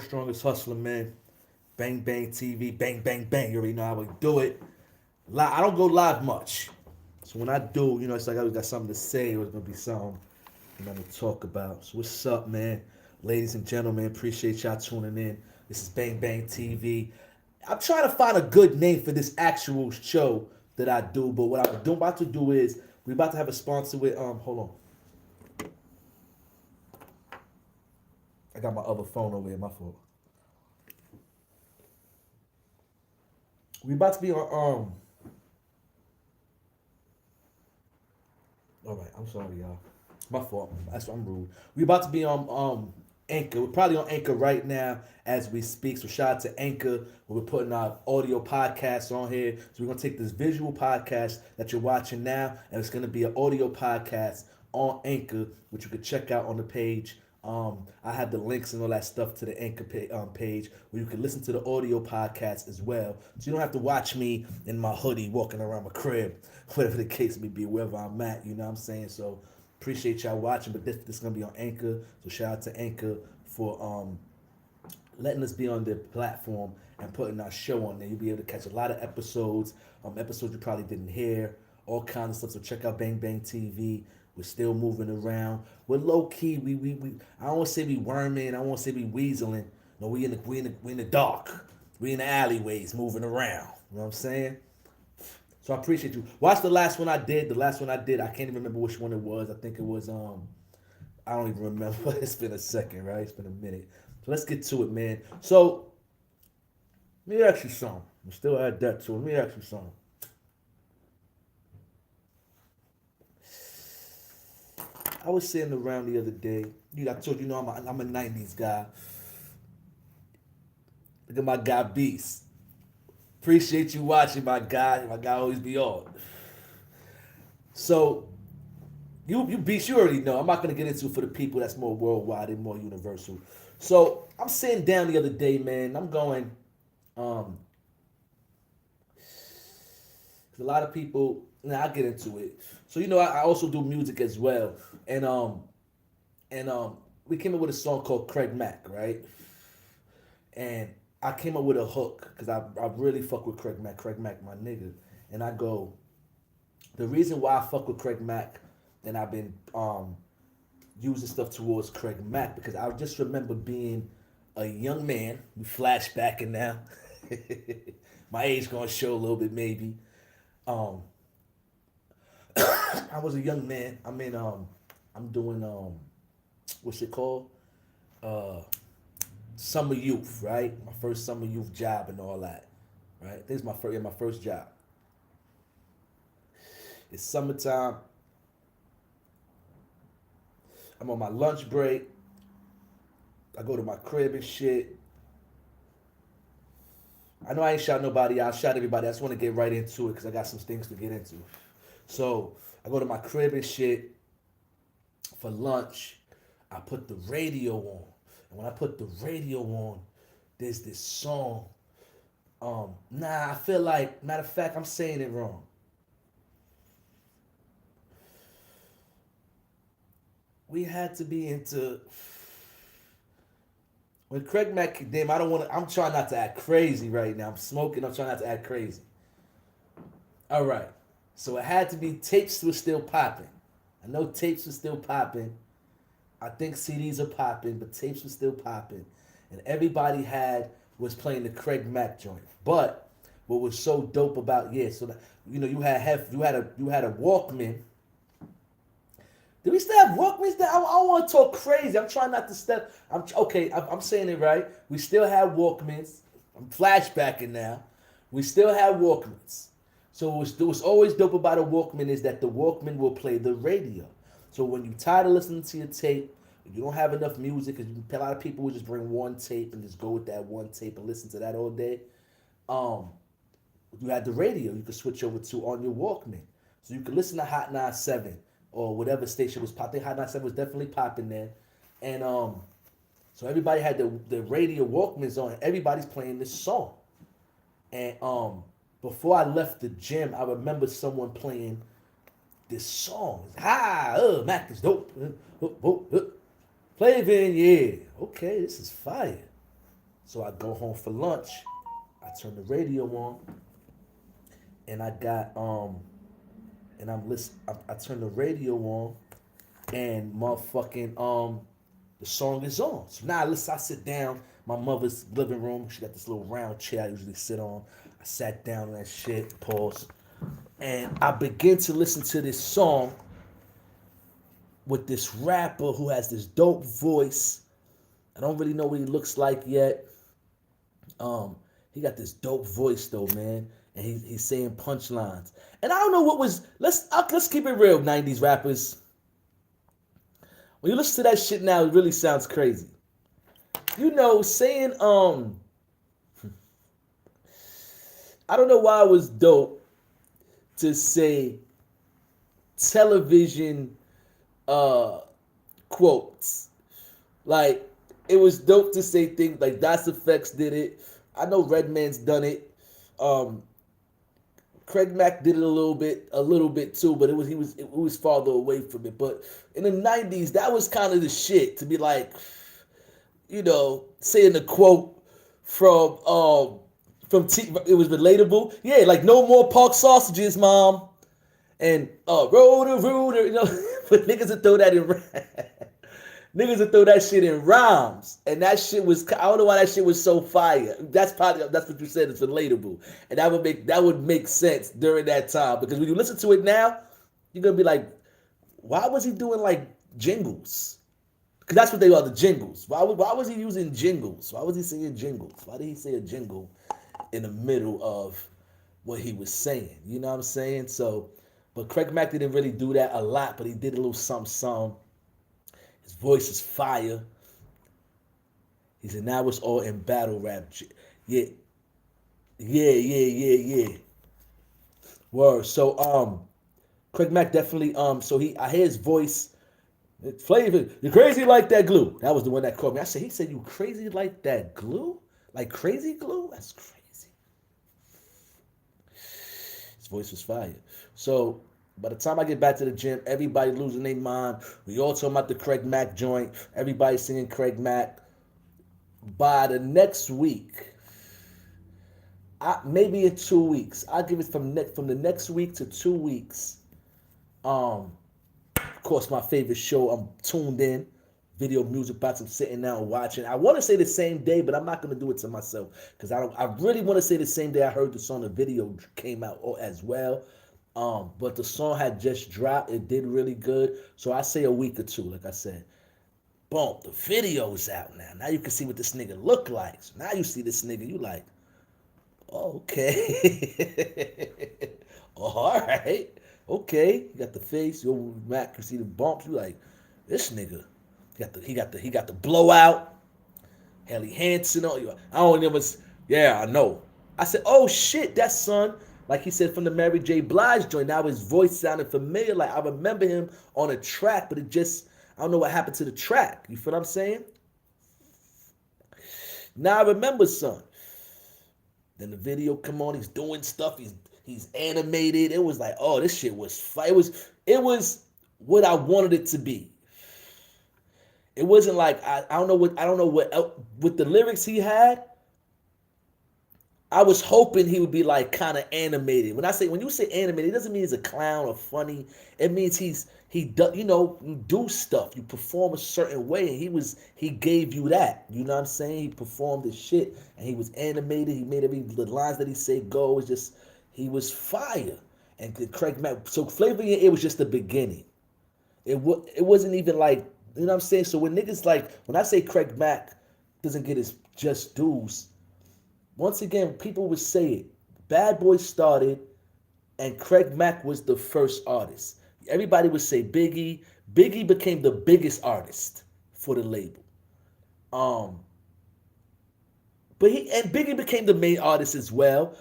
strongest hustler, man. Bang Bang TV, bang bang bang. You already know how we do it. I don't go live much, so when I do, it's like I always got something to say. Or it's gonna be something I'm gonna talk about. So what's up, man? Ladies and gentlemen, appreciate y'all tuning in. This is Bang Bang TV. I'm trying to find a good name for this actual show that I do, but what I'm about to do is we're about to have a sponsor with hold on. I got my other phone over here, my fault. We about to be on all right, I'm sorry, y'all. My fault. That's why I'm rude. We about to be on Anchor. We're probably on Anchor right now as we speak. So shout out to Anchor. We're putting our audio podcasts on here. So we're gonna take this visual podcast that you're watching now, and it's gonna be an audio podcast on Anchor, which you can check out on the page. I have the links and all that stuff to the Anchor page where you can listen to the audio podcast as well. So you don't have to watch me in my hoodie walking around my crib, whatever the case may be, wherever I'm at. You know what I'm saying? So appreciate y'all watching, but this is gonna be on Anchor. So shout out to Anchor for letting us be on their platform and putting our show on there. You'll be able to catch a lot of episodes, episodes you probably didn't hear, all kinds of stuff. So check out Bang Bang TV. We're still moving around. We're low key. We I don't want to say we worming. I don't want to say we weaseling. No, we in the dark. We in the alleyways moving around. You know what I'm saying? So I appreciate you. Watch the last one I did. The last one I did, I can't even remember which one it was. I think it was I don't even remember. It's been a second, right? It's been a minute. So let's get to it, man. So let me ask you something. We still add that to it. Let me ask you something. I was sitting around the other day. I told you, I'm a 90s guy. Look at my guy Beast. Appreciate you watching, my guy. My guy always be on. So, you Beast, you already know. I'm not going to get into it for the people that's more worldwide and more universal. So, I'm sitting down the other day, man. I'm going, a lot of people, now I'll get into it. So, I also do music as well. And we came up with a song called Craig Mack, right? And I came up with a hook because I really fuck with Craig Mack. Craig Mack, my nigga. And I go, the reason why I fuck with Craig Mack and I've been using stuff towards Craig Mack because I just remember being a young man. We flashbacking now. My age gonna show a little bit maybe. I was a young man. I'm doing what's it called? Summer youth, right? My first summer youth job and all that, right? This is my first job. It's summertime. I'm on my lunch break. I go to my crib and shit. I know I ain't shot nobody. I shot everybody. I just want to get right into it because I got some things to get into. So I go to my crib and shit for lunch. I put the radio on. And when I put the radio on, there's this song. I feel like, matter of fact, I'm saying it wrong. We had to be into when Craig Mack, damn, I'm trying not to act crazy right now. I'm smoking, I'm trying not to act crazy. All right. So it had to be tapes were still popping. I know tapes were still popping. I think CDs are popping, but tapes were still popping. And everybody was playing the Craig Mack joint. But what was so dope about, so that, you had a Walkman. Do we still have Walkmans? I don't want to talk crazy. I'm trying not to step. I'm saying it right. We still have Walkmans. I'm flashbacking now. We still have Walkmans. So what's always dope about a Walkman is that the Walkman will play the radio. So when you're tired of listening to your tape, you don't have enough music, because a lot of people will just bring one tape and just go with that one tape and listen to that all day. You had the radio you could switch over to on your Walkman. So you could listen to Hot 97 or whatever station was popping. Hot 97 was definitely popping then. And so everybody had the radio Walkmans on, and everybody's playing this song. And before I left the gym, I remember someone playing this song. Mack is dope. Flavor in, yeah. Okay, this is fire. So I go home for lunch. I turn the radio on, and I got and I'm listen. I turn the radio on, and motherfucking the song is on. So now listen. I sit down. My mother's living room. She got this little round chair I usually sit on. I sat down on that shit. Pause. And I begin to listen to this song with this rapper who has this dope voice. I don't really know what he looks like yet. He got this dope voice though, man, and he's saying punchlines. And I don't know what was. Let's keep it real, '90s rappers. When you listen to that shit now, it really sounds crazy. You know, saying I don't know why it was dope to say television quotes. Like, it was dope to say things like Das Effects did it. I know Redman's done it. Craig Mack did it a little bit too, but it was farther away from it. But in the '90s, that was kind of the shit to be like, you know, saying the quote from it was relatable. Yeah, like no more pork sausages, mom, and rooter, you know, but niggas would throw that in. Niggas would throw that shit in rhymes, and that shit was, I don't know why that shit was so fire. That's what you said, it's relatable, and that would make sense during that time, because when you listen to it now, you're gonna be like, why was he doing like jingles? Because that's what they are, the jingles. Why was he using jingles? Why was he saying jingles? Why did he say a jingle in the middle of what he was saying? You know what I'm saying? So, but Craig Mack didn't really do that a lot, but he did a little something. His voice is fire. He said, now it's all in battle rap. Yeah. Word. So, Craig Mack definitely, I hear his voice. Flavor, you crazy like that glue. That was the one that caught me. He said, you crazy like that glue? Like crazy glue? That's crazy. His voice was fire. So, by the time I get back to the gym, everybody losing their mind. We all talking about the Craig Mack joint. Everybody singing Craig Mack. By the next week, maybe in 2 weeks, I'll give it from the next week to 2 weeks. Of course, my favorite show, I'm tuned in. Video music box, I'm sitting down and watching. I want to say the same day, but I'm not going to do it to myself, because I really want to say the same day I heard the song, the video came out as well. But the song had just dropped. It did really good. So I say a week or two, like I said. Boom, the video's out now. Now you can see what this nigga look like. So now you see this nigga, you like, oh, okay. All right. Okay. You got the face. Yo, Mac can see the bumps. You like, this nigga. He got the blowout. Helly Hansen on you. I don't even. Yeah, I know. I said, oh shit, that's son. Like he said, from the Mary J. Blige joint. Now his voice sounded familiar. Like I remember him on a track, but it just, I don't know what happened to the track. You feel what I'm saying? Now I remember, son. Then the video come on. He's doing stuff. He's animated. It was like, oh, this shit was fire. It was what I wanted it to be. It wasn't like I don't know what with the lyrics he had. I was hoping he would be like kind of animated. When you say animated, it doesn't mean he's a clown or funny. It means he does, you do stuff, you perform a certain way, and he gave you that. You know what I'm saying? He performed his shit, and he was animated. He made the lines that he said go. It was just, he was fire. And Craig Mack. So Flavor in Your Ear was just the beginning. It wasn't even like, you know what I'm saying? So when niggas like, when I say Craig Mack doesn't get his just dues. Once again, people would say it. Bad Boy started, and Craig Mack was the first artist. Everybody would say Biggie. Biggie became the biggest artist for the label. But Biggie became the main artist as well.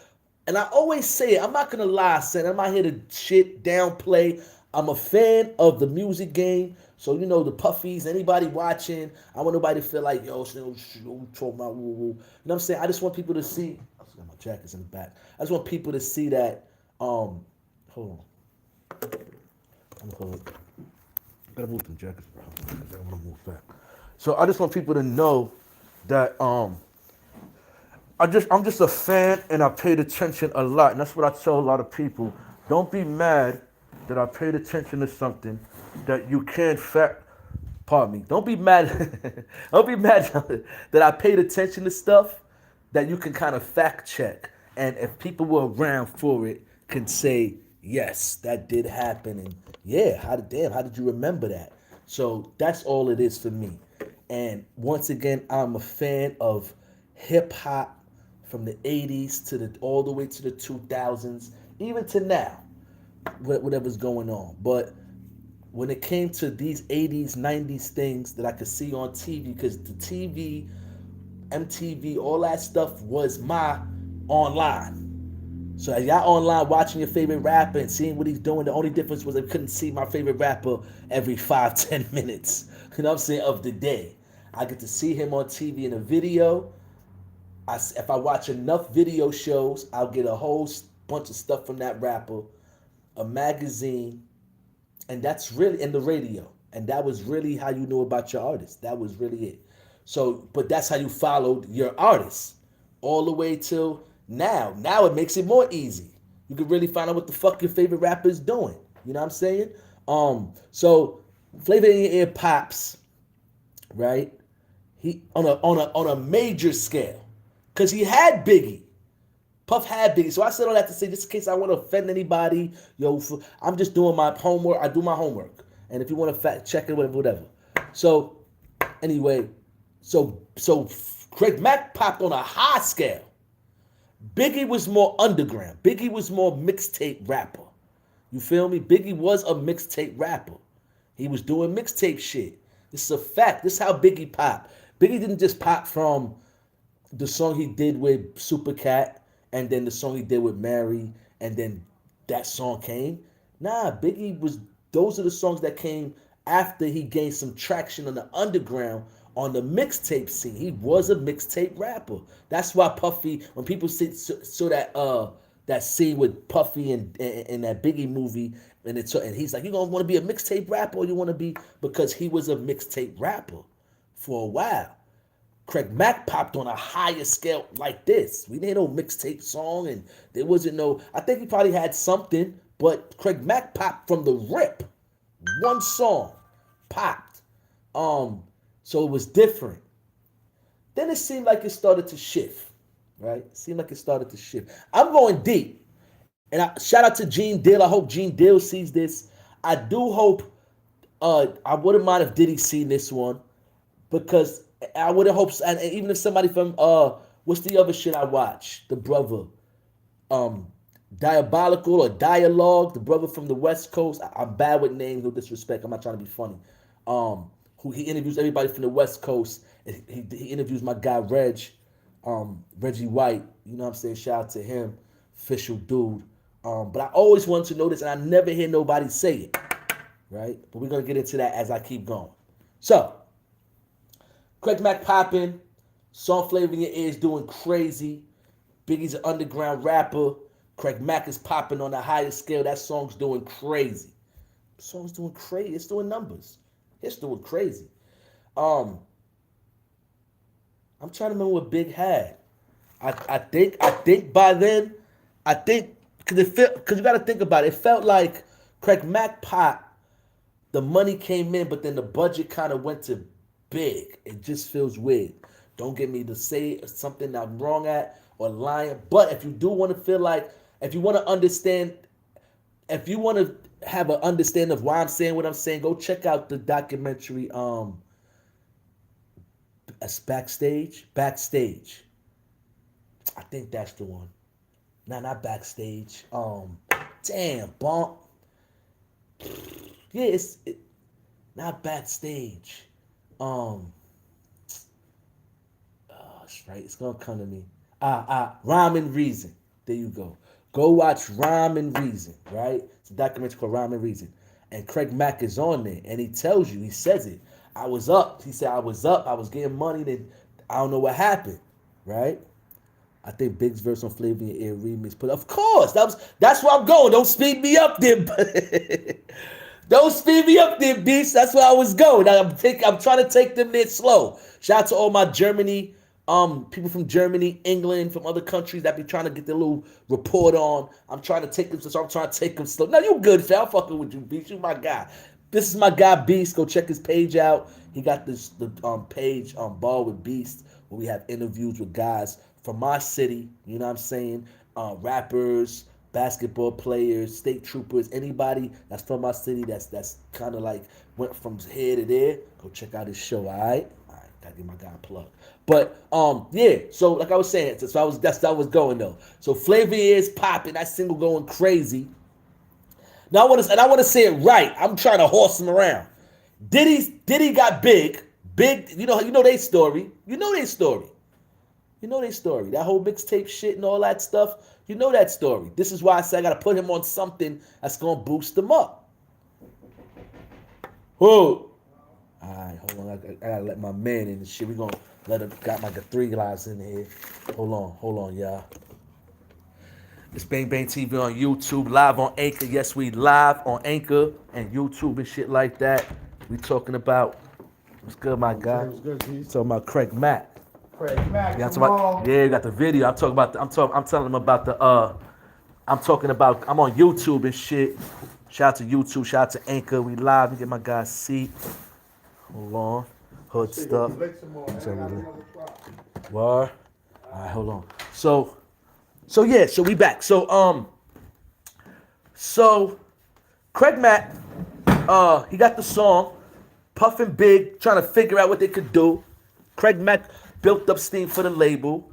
And I always say it, I'm not gonna lie, son. I'm not here to shit downplay. I'm a fan of the music game. So, the puffies, anybody watching, I want nobody to feel like, yo, talking about woo woo. You know what I'm saying? I just want people to see. I got my jackets in the back. I just want people to see that. Hold on. I gotta move them jackets, bro. I want to move back. So I just want people to know that I'm just a fan, and I paid attention a lot, and that's what I tell a lot of people. Don't be mad that I paid attention to something that you can't fact. Pardon me. Don't be mad. Don't be mad that I paid attention to stuff that you can kind of fact check, and if people were around for it, can say yes, that did happen, and yeah, how did you remember that? So that's all it is for me. And once again, I'm a fan of hip hop from the 80s to the all the way to the 2000s, even to now, whatever's going on. But when it came to these 80s, 90s things that I could see on TV, because the TV, MTV, all that stuff was my online. So as y'all online watching your favorite rapper and seeing what he's doing, the only difference was I couldn't see my favorite rapper every 5, 10 minutes. You know what I'm saying? Of the day. I get to see him on TV in a video. If I watch enough video shows, I'll get a whole bunch of stuff from that rapper, a magazine, and that's really in the radio. And that was really how you knew about your artist. That was really it. So, but that's how you followed your artist all the way till now. Now it makes it more easy. You can really find out what the fuck your favorite rapper is doing. You know what I'm saying? So Flavor in Your Ear pops, right? He on a major scale. Cause he had Biggie. Puff had Biggie. So I said all that to say, just in case I want to offend anybody, I'm just doing my homework. I do my homework. And if you want to fact check it, whatever. So anyway, so Craig Mack popped on a high scale. Biggie was more underground. Biggie was more mixtape rapper. You feel me? Biggie was a mixtape rapper. He was doing mixtape shit. This is a fact. This is how Biggie popped. Biggie didn't just pop from the song he did with Supercat, and then the song he did with Mary, and then that song came. Nah, Biggie was, those are the songs that came after he gained some traction on the underground, on the mixtape scene. He was a mixtape rapper. That's why Puffy, when people saw that scene with Puffy and that Biggie movie, and he's like, you gonna want to be a mixtape rapper, or you want to be, because he was a mixtape rapper for a while. Craig Mack popped on a higher scale like this. We didn't no mixtape song, and there wasn't no, I think he probably had something, but Craig Mack popped from the rip. One song popped. So it was different. Then it seemed like it started to shift, right? It seemed like it started to shift. I'm going deep. And shout out to Gene Deal. I hope Gene Deal sees this. I do hope, I wouldn't mind if Diddy seen this one, because I would have hoped, and even if somebody from what's the other shit I watch? The brother, Diabolical or Dialogue, the brother from the West Coast. I'm bad with names, no disrespect. I'm not trying to be funny. Who he interviews everybody from the West Coast. He interviews my guy Reggie White. You know what I'm saying? Shout out to him, official dude. But I always wanted to know this, and I never hear nobody say it, right? But we're gonna get into that as I keep going. So. Craig Mack popping, song Flavor in Your Ears doing crazy. Biggie's an underground rapper. Craig Mack is popping on a higher scale. That song's doing crazy. The song's doing crazy. It's doing numbers. It's doing crazy. I'm trying to remember what Big had. I think by then, because you got to think about it. It felt like Craig Mack pop, the money came in, but then the budget kind of went to Big. It just feels weird. Don't get me to say something I'm wrong at or lying. But if you do want to feel like, if you want to understand, if you want to have an understanding of why I'm saying what I'm saying, go check out the documentary. Backstage. I think that's the one. Nah, not Backstage. Damn, Bonk. Yeah, it's not Backstage. That's right. It's gonna come to me. Rhyme and Reason. There you go. Go watch Rhyme and Reason. Right? It's a documentary called Rhyme and Reason, and Craig Mack is on there, and he tells you, he says it. I was up. He said I was up. I was getting money. Then I don't know what happened. Right? I think Big's verse on Flavor in Your Ear remix. But of course, that's where I'm going. Don't speed me up there. Don't speed me up there, beast. That's where I was going. I'm trying to take them there slow. Shout out to all my Germany people from Germany, England, from other countries that be trying to get their little report on. I'm trying to take them, so I'm trying to take them slow. Now you good, fam. I'm fucking with you, Beast. You my guy. This is my guy, Beast. Go check his page out. He got the page Ball with Beast, where we have interviews with guys from my city. You know what I'm saying? Rappers, basketball players, state troopers, anybody that's from my city that's kind of like went from here to there. Go check out his show. All right. Gotta give my guy a plug. But yeah, so like I was saying, so that's how I was going though. So Flavor is popping, that single going crazy. Now I want to say it right. I'm trying to horse him around. Diddy got big. You know their story. You know their story. That whole mixtape shit and all that stuff. You know that story. This is why I say I gotta put him on something that's gonna boost him up. Whoa. Alright, hold on. I gotta let my man in and shit. We gonna let him got like a 3 guys in here. Hold on, y'all. It's Bang Bang TV on YouTube, live on Anchor. Yes, we live on Anchor and YouTube and shit like that. We talking about what's good, my guy. What's good, Keith? Talking about Craig Mack. Mack, Yeah, you got the video. I'm telling them about the I'm on YouTube and shit. Shout out to YouTube, shout out to Anchor. We live. We get my guy seat. Hold on. Hood stuff. What? Alright, hold on. So we back. So Craig Mack, he got the song, Puffin' Big, trying to figure out what they could do. Craig Mack built up steam for the label.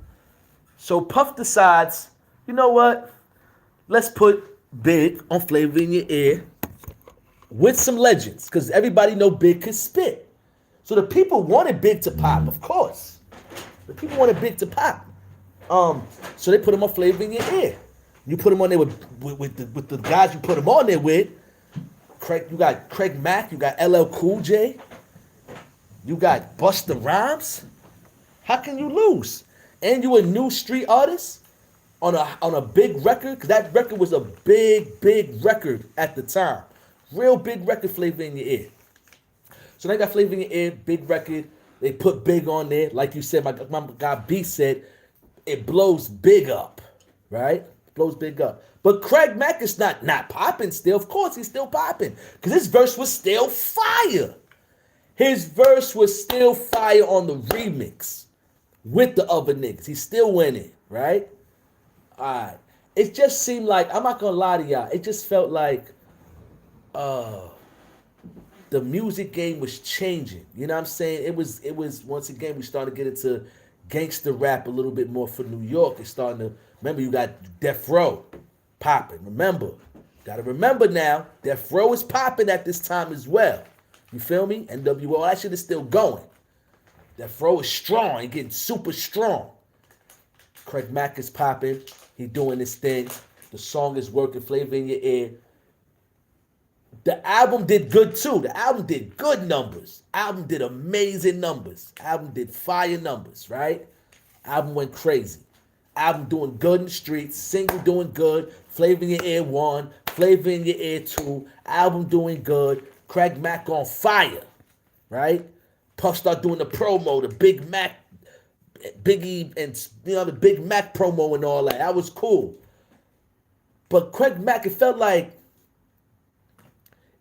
So Puff decides, you know what? Let's put Big on Flavor in Your Ear with some legends, because everybody know Big could spit. So the people wanted Big to pop, of course. The people wanted Big to pop. So they put him on Flavor in Your Ear. You put him on there with the guys you put him on there with. You got Craig Mack, you got LL you got Busta Rhymes. How can you lose? And you a new street artist on a big record, because that record was a big record at the time. Real big record, Flavor in Your Ear. So they got Flavor in Your Ear, big record. They put Big on there. Like you said, my guy B said, it blows Big up, right? Blows Big up. But Craig Mack is not popping still. Of course, he's still popping, because his verse was still fire. His verse was still fire on the remix with the other niggas. He's still winning, right? All right. It just seemed like, I'm not gonna lie to y'all, it just felt like the music game was changing. You know what I'm saying? It was once again, we started to get into gangster rap a little bit more for New York. It's starting to, remember, you got Death Row popping. Gotta remember now, Death Row is popping at this time as well. You feel me? NWO, that shit is still going. Death Row is strong, he getting super strong. Craig Mack is popping, he doing his thing. The song is working, Flavor in Your Ear. The album did good too. The album did good numbers. Album did amazing numbers. Album did fire numbers, right? Album went crazy. Album doing good in the streets. Single doing good. Flavor in Your Ear 1. Flavor in Your Ear 2. Album doing good. Craig Mack on fire, right? Puff start doing the promo, the Big Mac, Biggie, and the Big Mac promo and all that. That was cool. But Craig Mack, it felt like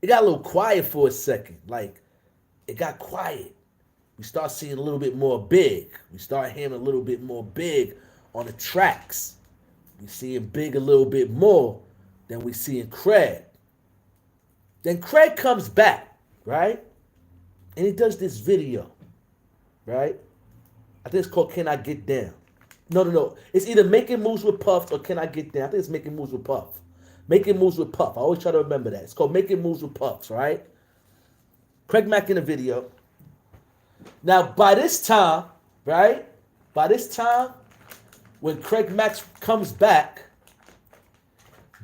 it got a little quiet for a second. Like, it got quiet. We start seeing a little bit more Big. We start hearing a little bit more Big on the tracks. We seeing Big a little bit more than we seeing Craig. Then Craig comes back, right? And he does this video, right? I think it's called Can I Get Down? No. It's either Making Moves with Puff or Can I Get Down? I think it's Making Moves with Puff. Making Moves with Puff. I always try to remember that. It's called Making Moves with Puffs, right? Craig Mack in the video. Now, by this time, right? By this time, when Craig Mack comes back,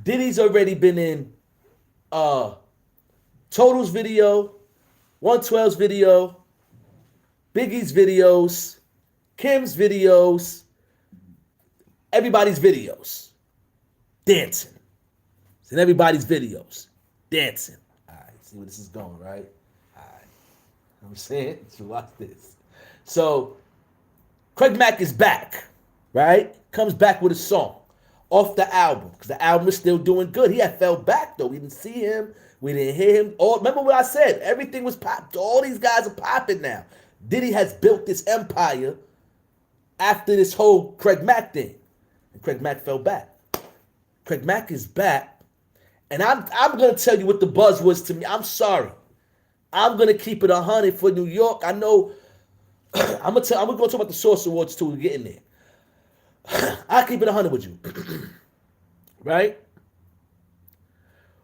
Diddy's already been in Total's video, 112's video, Biggie's videos, Kim's videos, everybody's videos. Dancing. It's in everybody's videos. Dancing. All right, see where this is going, right? All right. You know what I'm saying? So watch this. So, Craig Mack is back, right? Comes back with a song off the album because the album is still doing good. He had fell back though. We didn't see him. We didn't hear him. Remember what I said? Everything was popped. All these guys are popping now. Diddy has built this empire after this whole Craig Mack thing. And Craig Mack fell back. Craig Mack is back. And I'm going to tell you what the buzz was to me. I'm sorry. I'm going to keep it 100 for New York. I know. I'm going to talk about the Source Awards too. We're getting there. I'll keep it 100 with you. Right?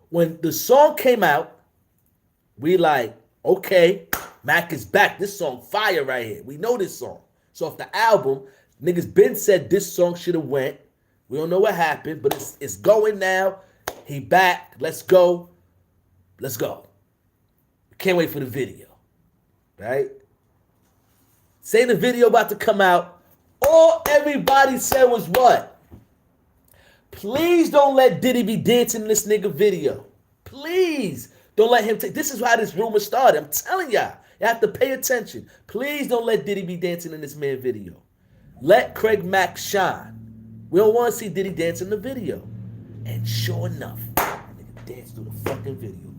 When the song came out, we like, okay, Mack is back. This song fire right here. We know this song. So off the album, niggas been said this song should have went. We don't know what happened, but it's going now. He back. Let's go. Let's go. Can't wait for the video. Right? Say the video about to come out. All everybody said was what? Please don't let Diddy be dancing in this nigga video. Please don't let him take. This is how this rumor started. I'm telling y'all. You have to pay attention. Please don't let Diddy be dancing in this man video. Let Craig Mack shine. We don't want to see Diddy dance in the video. And sure enough, nigga danced through the fucking video.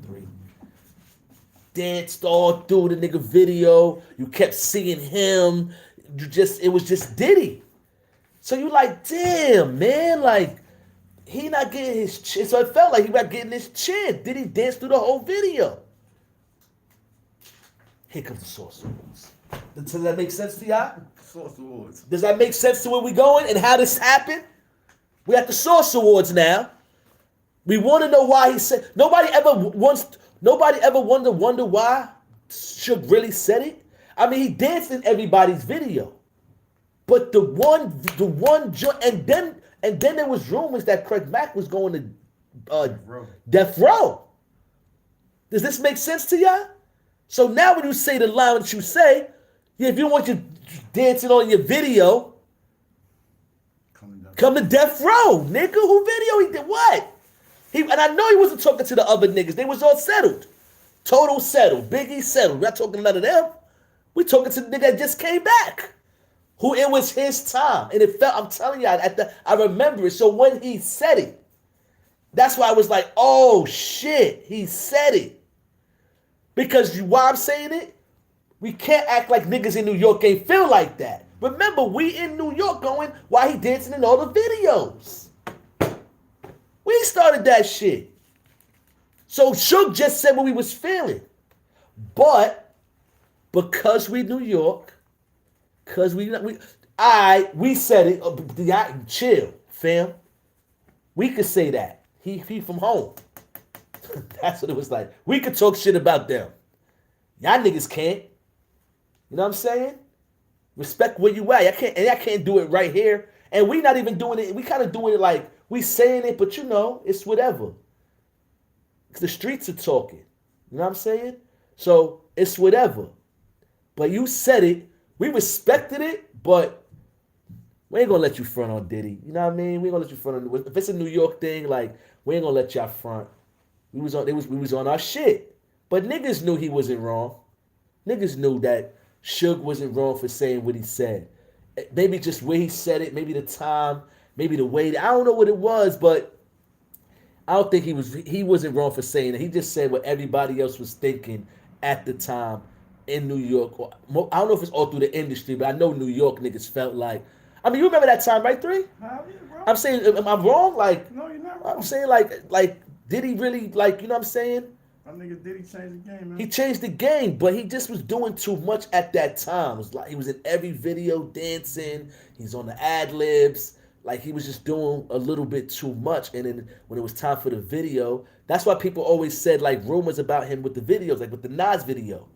Danced all through the nigga video. You kept seeing him. It was just Diddy. So you like, damn, man, like, he not getting his chin. So it felt like he not getting his chin. Diddy danced through the whole video. Here comes the Source Awards. Does that make sense to y'all? Source Awards. Does that make sense to where we going and how this happened? We at the Source Awards now. We want to know why he said. Nobody ever wonder why Suge really said it. I mean, he danced in everybody's video, but the one joint, and then there was rumors that Craig Mack was going to Death Row. Does this make sense to y'all? So now when you say the line that you say, yeah, if you want you dancing on your video, come to Death Row, nigga. Who video he did what? And I know he wasn't talking to the other niggas. They was all settled. Total settled. Biggie settled. We're not talking none of them. We talking to the nigga that just came back. Who it was his time. And it felt, I'm telling you, I remember it. So when he said it, that's why I was like, oh shit, he said it. Because why I'm saying it, we can't act like niggas in New York ain't feel like that. Remember, we in New York going, why he dancing in all the videos? We started that shit. So Suge just said what we was feeling. But because we New York, because we said it, chill, fam. We could say that. He from home. That's what it was like. We could talk shit about them. Y'all niggas can't. You know what I'm saying? Respect where you at. I can't do it right here. And we not even doing it. We kind of doing it like, we saying it, but you know, it's whatever. The streets are talking. You know what I'm saying? So it's whatever. But you said it. We respected it, but we ain't gonna let you front on Diddy. You know what I mean? We ain't gonna let you front on. If it's a New York thing, like, we ain't gonna let y'all front. We was on our shit. But niggas knew he wasn't wrong. Niggas knew that Suge wasn't wrong for saying what he said. Maybe just where he said it, maybe the time, maybe the way. I don't know what it was, but I don't think he wasn't wrong for saying it. He just said what everybody else was thinking at the time in New York. I don't know if it's all through the industry, but I know New York niggas felt like. I mean, you remember that time, right, 3? Hell yeah, bro. I'm saying, am I wrong? Like, no, you're not wrong. I'm saying, like, did he really, like, you know what I'm saying? That nigga Diddy changed the game, man. He changed the game, but he just was doing too much at that time. It was like he was in every video dancing. He's on the ad-libs. Like, he was just doing a little bit too much. And then when it was time for the video, that's why people always said, like, rumors about him with the videos, like with the Nas video.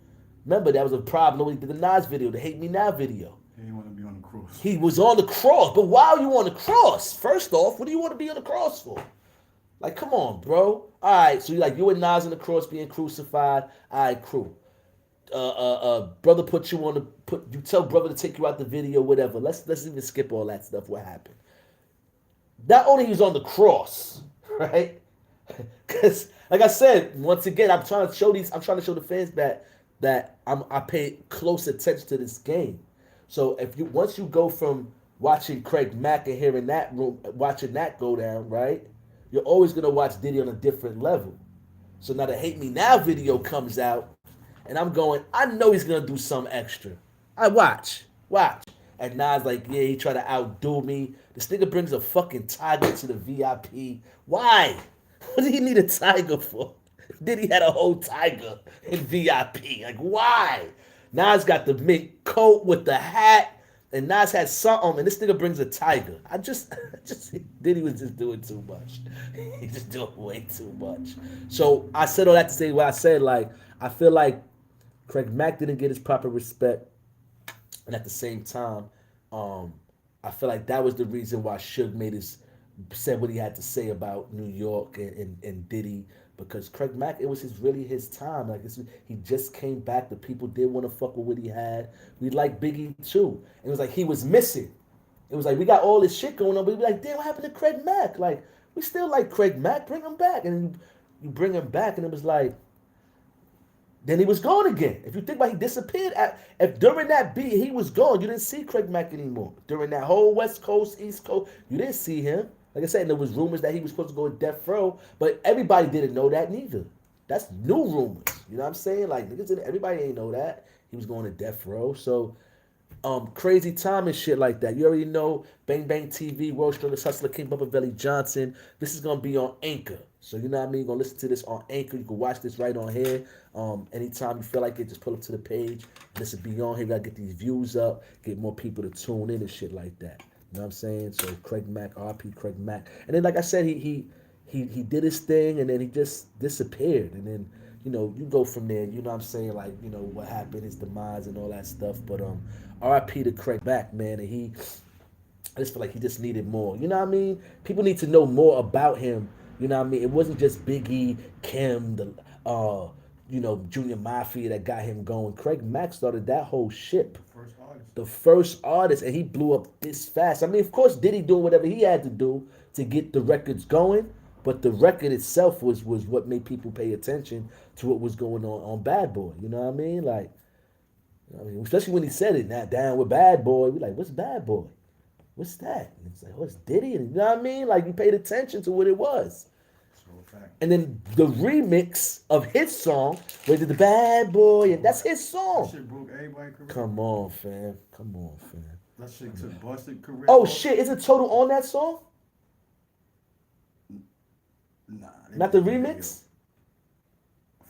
Remember, that was a problem when he did the Nas video, the Hate Me Now video. He didn't want to be on the cross. He was on the cross. But why are you on the cross? First off, what do you want to be on the cross for? Like, come on, bro. All right, so you and Nas on the cross being crucified. All right, cool. Brother put you on you tell brother to take you out the video, whatever. Let's even skip all that stuff. What happened? Not only he was on the cross, right? Because, like I said, once again, I'm trying to show the fans that I pay close attention to this game. So if you once you go from watching Craig Mack and hearing that room, watching that go down, right? You're always gonna watch Diddy on a different level. So now the Hate Me Now video comes out, and I'm going, I know he's gonna do something extra. I watch. And Nas like, yeah, he try to outdo me. This nigga brings a fucking tiger to the VIP. Why? What did he need a tiger for? Diddy had a whole tiger in VIP. Like, why? Nas got the mink coat with the hat, and Nas had something, and this nigga brings a tiger. Diddy was just doing too much. He just doing way too much. So I said all that to say what I said. Like, I feel like Craig Mack didn't get his proper respect, and at the same time, I feel like that was the reason why Suge said what he had to say about New York and Diddy, because Craig Mack, it was really his time. Like he just came back. The people did want to fuck with what he had. We like Biggie too. It was like he was missing. It was like we got all this shit going on, but we be like, damn, what happened to Craig Mack? Like we still like Craig Mack. Bring him back, and you bring him back, and it was like. Then he was gone again. If you think about it, he disappeared. If during that beat he was gone, you didn't see Craig Mack anymore. During that whole West Coast, East Coast, you didn't see him. Like I said, and there was rumors that he was supposed to go to death row, but everybody didn't know that neither. That's new rumors. You know what I'm saying? Like everybody ain't know that he was going to death row. So crazy time and shit like that. You already know Bang Bang TV, World Strongest Hustler, King Bubba Belly Johnson. This is gonna be on Anchor. So you know what I mean? You're gonna listen to this on Anchor. You can watch this right on here. Anytime you feel like it, just pull up to the page. This will be on here. Gotta get these views up, get more people to tune in and shit like that. You know what I'm saying? So Craig Mack, RP Craig Mack. And then like I said, he did his thing and then he just disappeared. And then, you know, you go from there, you know what I'm saying? Like, you know, what happened, his demise and all that stuff. But RP to Craig Mack, man, and I just feel like he just needed more. You know what I mean? People need to know more about him. You know what I mean? It wasn't just Biggie, Kim, Junior Mafia that got him going. Craig Mack started that whole ship. The first artist, and he blew up this fast. I mean, of course, Diddy doing whatever he had to do to get the records going, but the record itself was what made people pay attention to what was going on Bad Boy. You know what I mean? Like, especially when he said it, now down with Bad Boy. We like, what's Bad Boy? What's that? And it's like, what's Diddy? And you know what I mean? Like, you paid attention to what it was. And then the remix of his song, where did the Bad Boy, and that's his song. That shit broke everybody's career. Come on, fam. That shit took busted career. Oh shit, is it Total on that song? Nah. Not the remix?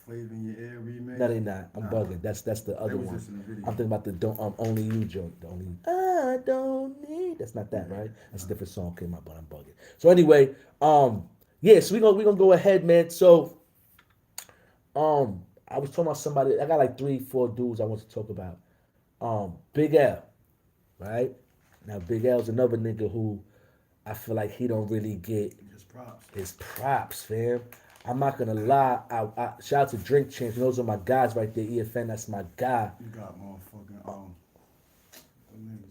Flavor in Your Ear remix? No, they not. I'm bugging. That's the other one. I'm thinking about the Only You joint. The Only I Don't Need. That's not that, right? That's a different song came out, but I'm bugging. So anyway, yeah, so we gonna go ahead, man. So, I was talking about somebody. I got like 3-4 dudes I want to talk about. Big L, right? Now Big L's another nigga who I feel like he don't really get his props, fam. I'm not gonna lie. I shout out to Drink Champs. Those are my guys right there. EFN, that's my guy. You got motherfucking what niggas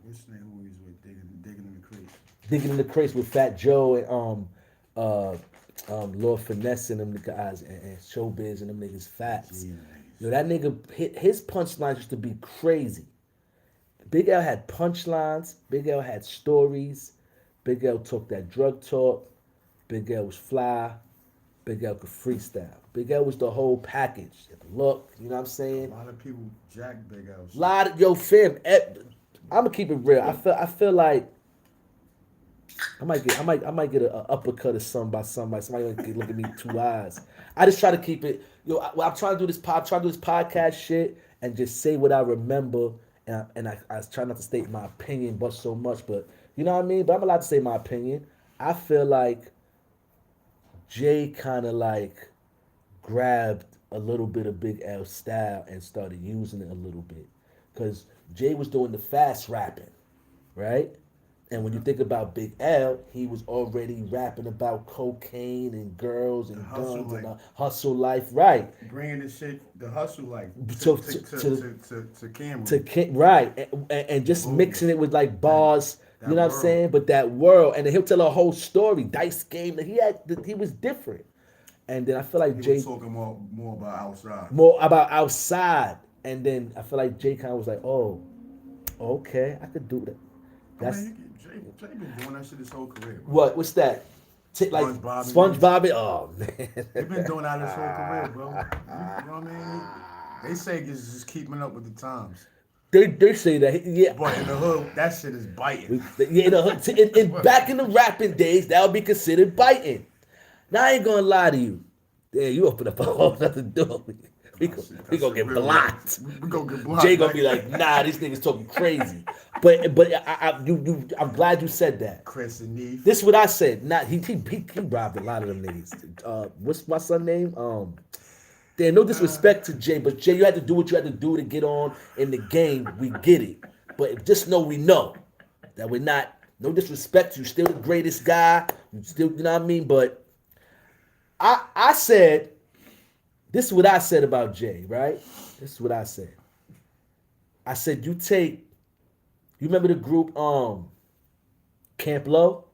which nigga who he's with digging in the crates. Digging in the crates with Fat Joe and Lord Finesse and them guys and Showbiz and them niggas Fats. Yeah. Yo, that nigga his punchlines used to be crazy. Big L had punchlines. Big L had stories. Big L talked that drug talk. Big L was fly. Big L could freestyle. Big L was the whole package. Look, you know what I'm saying? A lot of people jack Big L. Fam. I'm gonna keep it real. I feel like I might get an uppercut or something by somebody. Somebody might look at me 2 eyes. I just try to keep it. I'm trying to do this podcast shit and just say what I remember. And I try not to state my opinion, but so much. But you know what I mean. But I'm allowed to say my opinion. I feel like Jay kind of like grabbed a little bit of Big L style and started using it a little bit, because Jay was doing the fast rapping, right? And when you think about Big L, he was already rapping about cocaine and girls and guns and hustle life, right? Bringing the shit, the hustle life to camera. Right, and just mixing it with like bars, you know what I'm saying? But that world, and then he'll tell a whole story, Dice Game, that he was different. And then I feel like Jay was talking more about outside. More about outside. And then I feel like Jay kind of was like, oh, okay, I could do that. That's Jay been doing that shit his whole career, bro. what? What's that? Like SpongeBob? Oh man, he been doing that his whole career, bro. You know what I mean? They say it's just keeping up with the times. They say that, yeah. But in the hood, that shit is biting. Yeah, in the hood, back in the rapping days, that would be considered biting. Now I ain't gonna lie to you. Damn, you open up a whole other door. We gonna get blocked. We gonna get blocked. Jay gonna be like, nah, these niggas talking crazy. But I'm glad you said that. Chris and Neef. This is what I said. Not he robbed a lot of them niggas. What's my son name? Damn, no disrespect to Jay, but Jay, you had to do what you had to do to get on in the game. We get it, but just know we know that we're not. No disrespect, you still the greatest guy. You still, you know what I mean. But I said. This is what I said about Jay, right? This is what I said. I said, you remember the group Camp Low?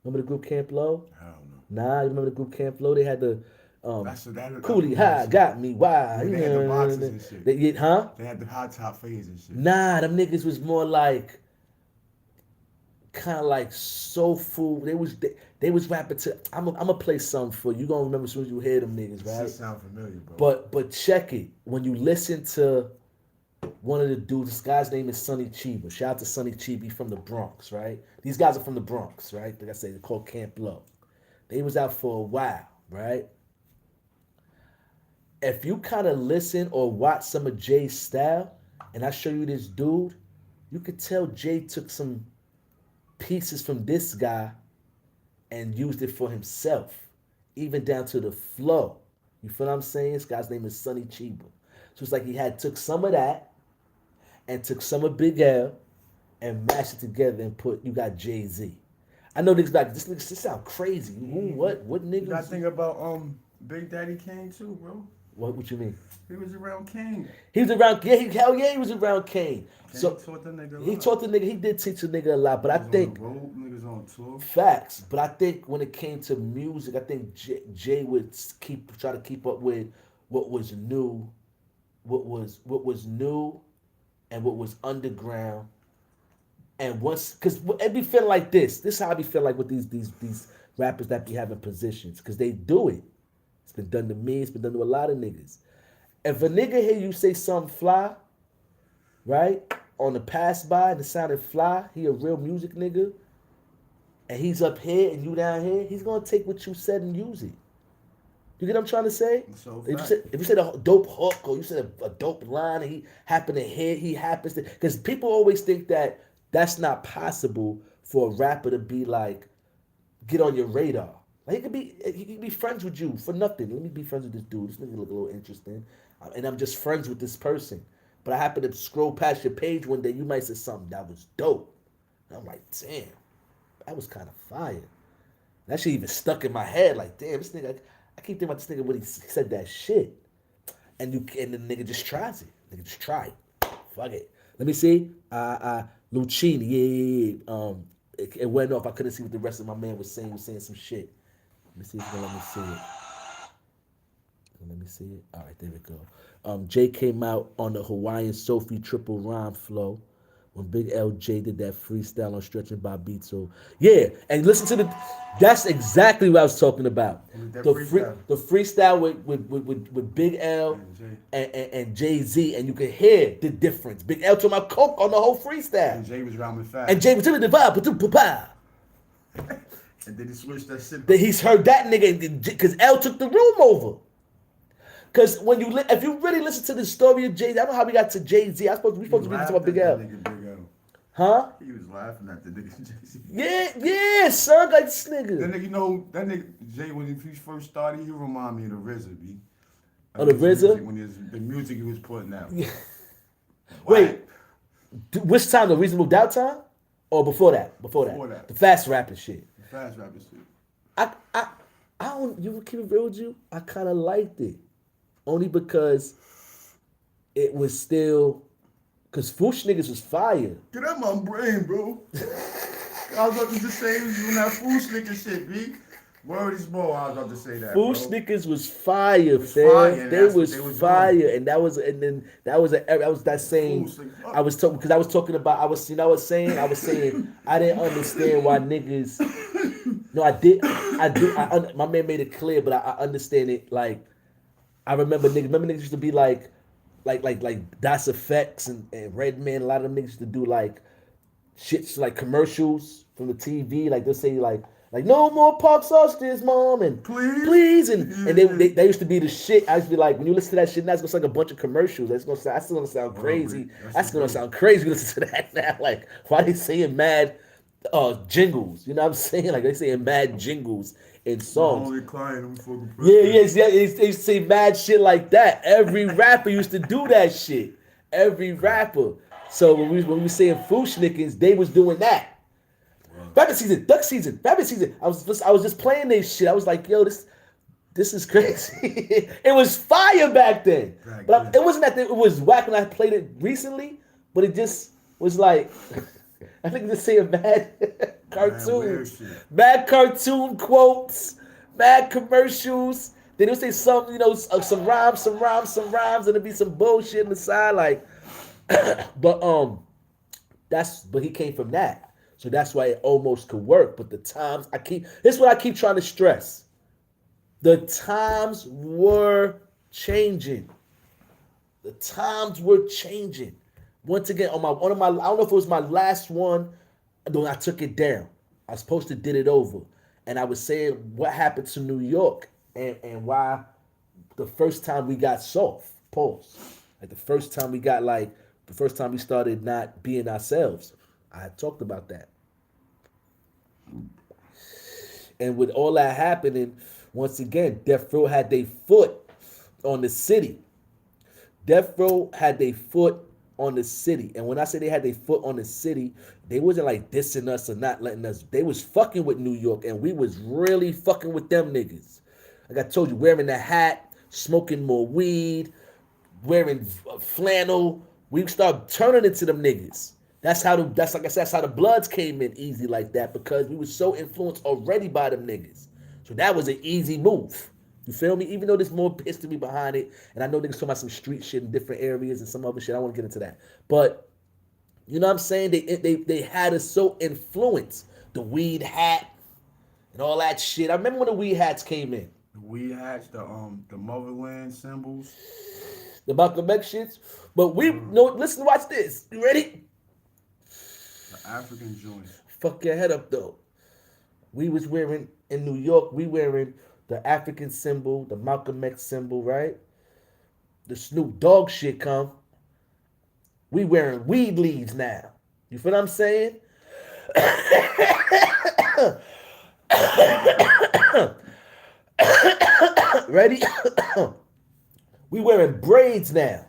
Remember the group Camp Low? I don't know. Nah, you remember the group Camp Low? They had the Coolie High got me. Why? They had the boxes and shit. They had the hot top fades and shit. Nah, them niggas was more like kind of like soulful. They was rapping to. I'm gonna play something for you. You gonna remember as soon as you hear them niggas, right? This sound familiar, bro. But check it. When you listen to one of the dudes, this guy's name is Sonny Chiba. Shout out to Sonny Chiba from the Bronx, right? These guys are from the Bronx, right? Like I say, they're called Camp Low. They was out for a while, right? If you kind of listen or watch some of Jay's style, and I show you this dude, you could tell Jay took some pieces from this guy and used it for himself, even down to the flow. You feel what I'm saying? This guy's name is Sonny Chiba. So it's like he took some of that and took some of Big L and mashed it together and you got Jay-Z. I know niggas like, this sound crazy. What niggas? You gotta think about Big Daddy Kane too, bro. What you mean? He was around Kane. He was around, hell yeah, he was around Kane. So taught the nigga a lot. He taught the nigga, he did teach the nigga a lot, but I think niggas on tour. Facts, but I think when it came to music, I think Jay would try to keep up with what was new, what was new, and what was underground. And once, cause it be feeling like this. This is how I be feeling like with these rappers that be having positions, cause they do it. It's been done to me. It's been done to a lot of niggas. If a nigga hear you say something fly, right, on the pass by and it sounded fly, he a real music nigga, and he's up here and you down here, he's gonna take what you said and use it. You get what I'm trying to say? So if you said a dope hook or you said a dope line and he happened to hit, he happens to, because people always think that that's not possible for a rapper to be like, get on your radar. Like he could be friends with you for nothing. Let me be friends with this dude. This nigga look a little interesting. And I'm just friends with this person. But I happen to scroll past your page one day, you might say something that was dope. And I'm like, damn, that was kind of fire. That shit even stuck in my head. Like, damn, this nigga, I keep thinking about this nigga when he said that shit. And the nigga just tries it. Nigga just try it. Fuck it. Let me see. Lucini, yeah. It went off. I couldn't see what the rest of my man was saying. He was saying some shit. Let me see if he's gonna let me see it. Let me see it. All right, there we go. Jay came out on the Hawaiian Sophie triple rhyme flow when Big LJ did that freestyle on Stretching by Beat. So yeah, and listen to that's exactly what I was talking about. The freestyle with Big L and Jay-Z, and you can hear the difference. Big L talking about coke on the whole freestyle. And Jay was rhyming fast. And Jay was doing the vibe. And then he switched that shit. Then he's heard that nigga because L took the room over. Because if you really listen to the story of Jay-Z, I don't know how we got to Jay-Z. We supposed to be talking about Big L. Huh? He was laughing at the nigga Jay-Z. Yeah, son, like this nigga. That nigga Jay, when he first started, he remind me of the RZA, B. Oh, the RZA? The music he was putting out. Yeah. Wait, which time? The Reasonable Doubt time? Or before that? Before that. The fast rapping shit. I don't, you keep it real with you, I kind of liked it. Only because it was still, because Foosh Niggas was fire. Get out my brain, bro. I was about to just say it was when that Foosh Nigga shit, B. Word is more. I was about to say that, Food bro. Snickers was fire, Was fire, fam. and They that's what was they was fire, doing. and that was that Food same. Snickers. I was talking because I was talking about I was saying I didn't understand why niggas. No, I did. I do. My man made it clear, but I understand it. Like I remember niggas. Remember niggas used to be like Das Effects and Redman. A lot of them niggas used to do like shits like commercials from the TV. Like they'll say like no more pork sausages, mom, and Please. please, and Yeah, yeah. they used to be the shit. I used to be like, when you listen to that shit, now it's gonna sound like a bunch of commercials. That's still gonna sound crazy. That's That's the gonna truth. sound crazy. You listen to that now, like why they saying mad jingles? You know what I'm saying? Like they saying mad jingles in My songs. only client, I'm fucking Yeah, president. yes, yeah. They say mad shit like that. Every rapper used to do that shit. Every rapper. So when we saying Fushnikins, they was doing that. Wow. Rabbit season, duck season, rabbit season. I was just playing this shit. I was like, yo, this is crazy. It was fire back then. Back But then. it wasn't that it was whack when I played it recently. But it just was like, I think just say a bad cartoon, weird shit. bad cartoon quotes, bad commercials. Then they'll say some, some rhymes, and it'll be some bullshit on the side, like. But but he came from that, so that's why it almost could work. But the times this is what I keep trying to stress. The times were changing. The times were changing. Once again, on one of my, I don't know if it was my last one, though I took it down. I was supposed to did it over, and I was saying what happened to New York and why the first time we got soft. Pause. Like the first time we started not being ourselves. I had talked about that. And with all that happening, once again, Death Row had their foot on the city. Death Row had their foot on the city. And when I say they had their foot on the city, they wasn't like dissing us or not letting us. They was fucking with New York, and we was really fucking with them niggas. Like I told you, wearing the hat, smoking more weed, wearing flannel. We start turning into them niggas. That's like I said, that's how the Bloods came in easy like that, because we was so influenced already by them niggas. So that was an easy move. You feel me? Even though there's more history behind it, and I know niggas talking about some street shit in different areas and some other shit. I want to get into that. But you know what I'm saying? They had us so influenced. The weed hat and all that shit. I remember when the weed hats came in. The weed hats, the motherland symbols. The Malcolm X shits. But listen, watch this. You ready? The African joints. Fuck your head up though. We was wearing in New York, we wearing the African symbol, the Malcolm X symbol, right? The Snoop Dogg shit come. We wearing weed leaves now. You feel what I'm saying? Ready? We wearing braids now.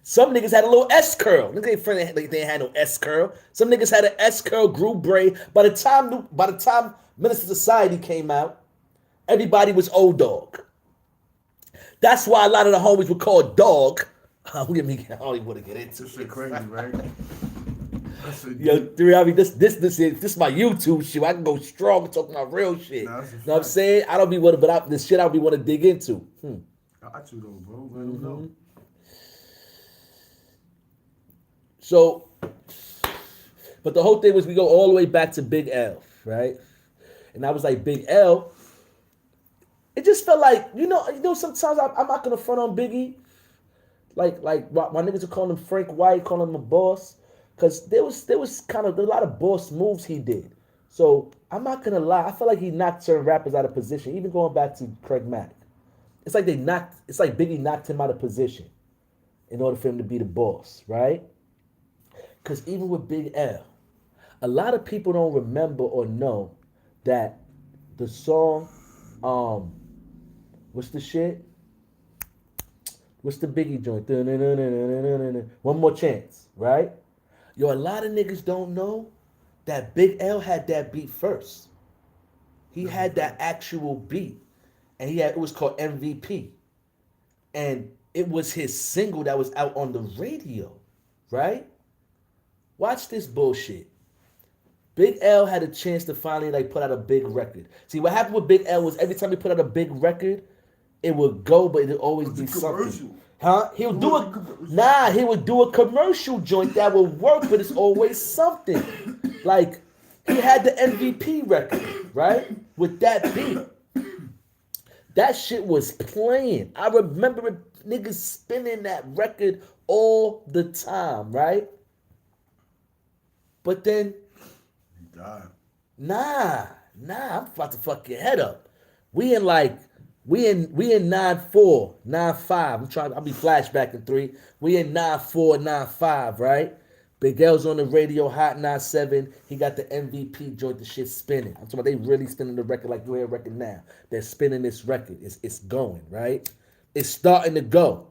Some niggas had a little S curl. Niggas ain't friendly, they ain't had no S curl. Some niggas had an S curl, grew braid. By the time Minister Society came out, everybody was old dog. That's why a lot of the homies were called dog. I don't even want to get into This shit it. crazy, right? That's a Yo, I mean, this is my YouTube shit. I can go strong talking about real shit. Nah, that's a You know what I'm fact. saying? I don't be want to, but this shit I don't be want to dig into. Got you though, bro. Let them know. So, but the whole thing was we go all the way back to Big L, right? And I was like, Big L. It just felt like, sometimes I'm not gonna front on Biggie. Like my niggas are calling him Frank White, calling him a boss. Cause there was kind of a lot of boss moves he did. So I'm not gonna lie, I feel like he knocked certain rappers out of position, even going back to Craig Mack. It's like Biggie knocked him out of position in order for him to be the boss, right? Because even with Big L, a lot of people don't remember or know that the song, what's the shit? What's the Biggie joint? One More Chance, right? Yo, a lot of niggas don't know that Big L had that beat first. He had that actual beat. And it was called MVP. And it was his single that was out on the radio, right? Watch this bullshit. Big L had a chance to finally like put out a big record. See, what happened with Big L was every time he put out a big record, it would go, but it'd always be something. Huh? He would do he would do a commercial joint that would work, but it's always something. Like, he had the MVP record, right? With that beat. That shit was playing. I remember niggas spinning that record all the time, right? But then, He died. Nah, I'm about to fuck your head up. We in 9-4, 9-5. I'll be flashbacking 3. We in 9-4, 9-5, right? Big L's on the radio, Hot 9-7. He got the MVP joint, the shit spinning. I'm talking about they really spinning the record like you hear a record now. They're spinning this record. It's going, right? It's starting to go.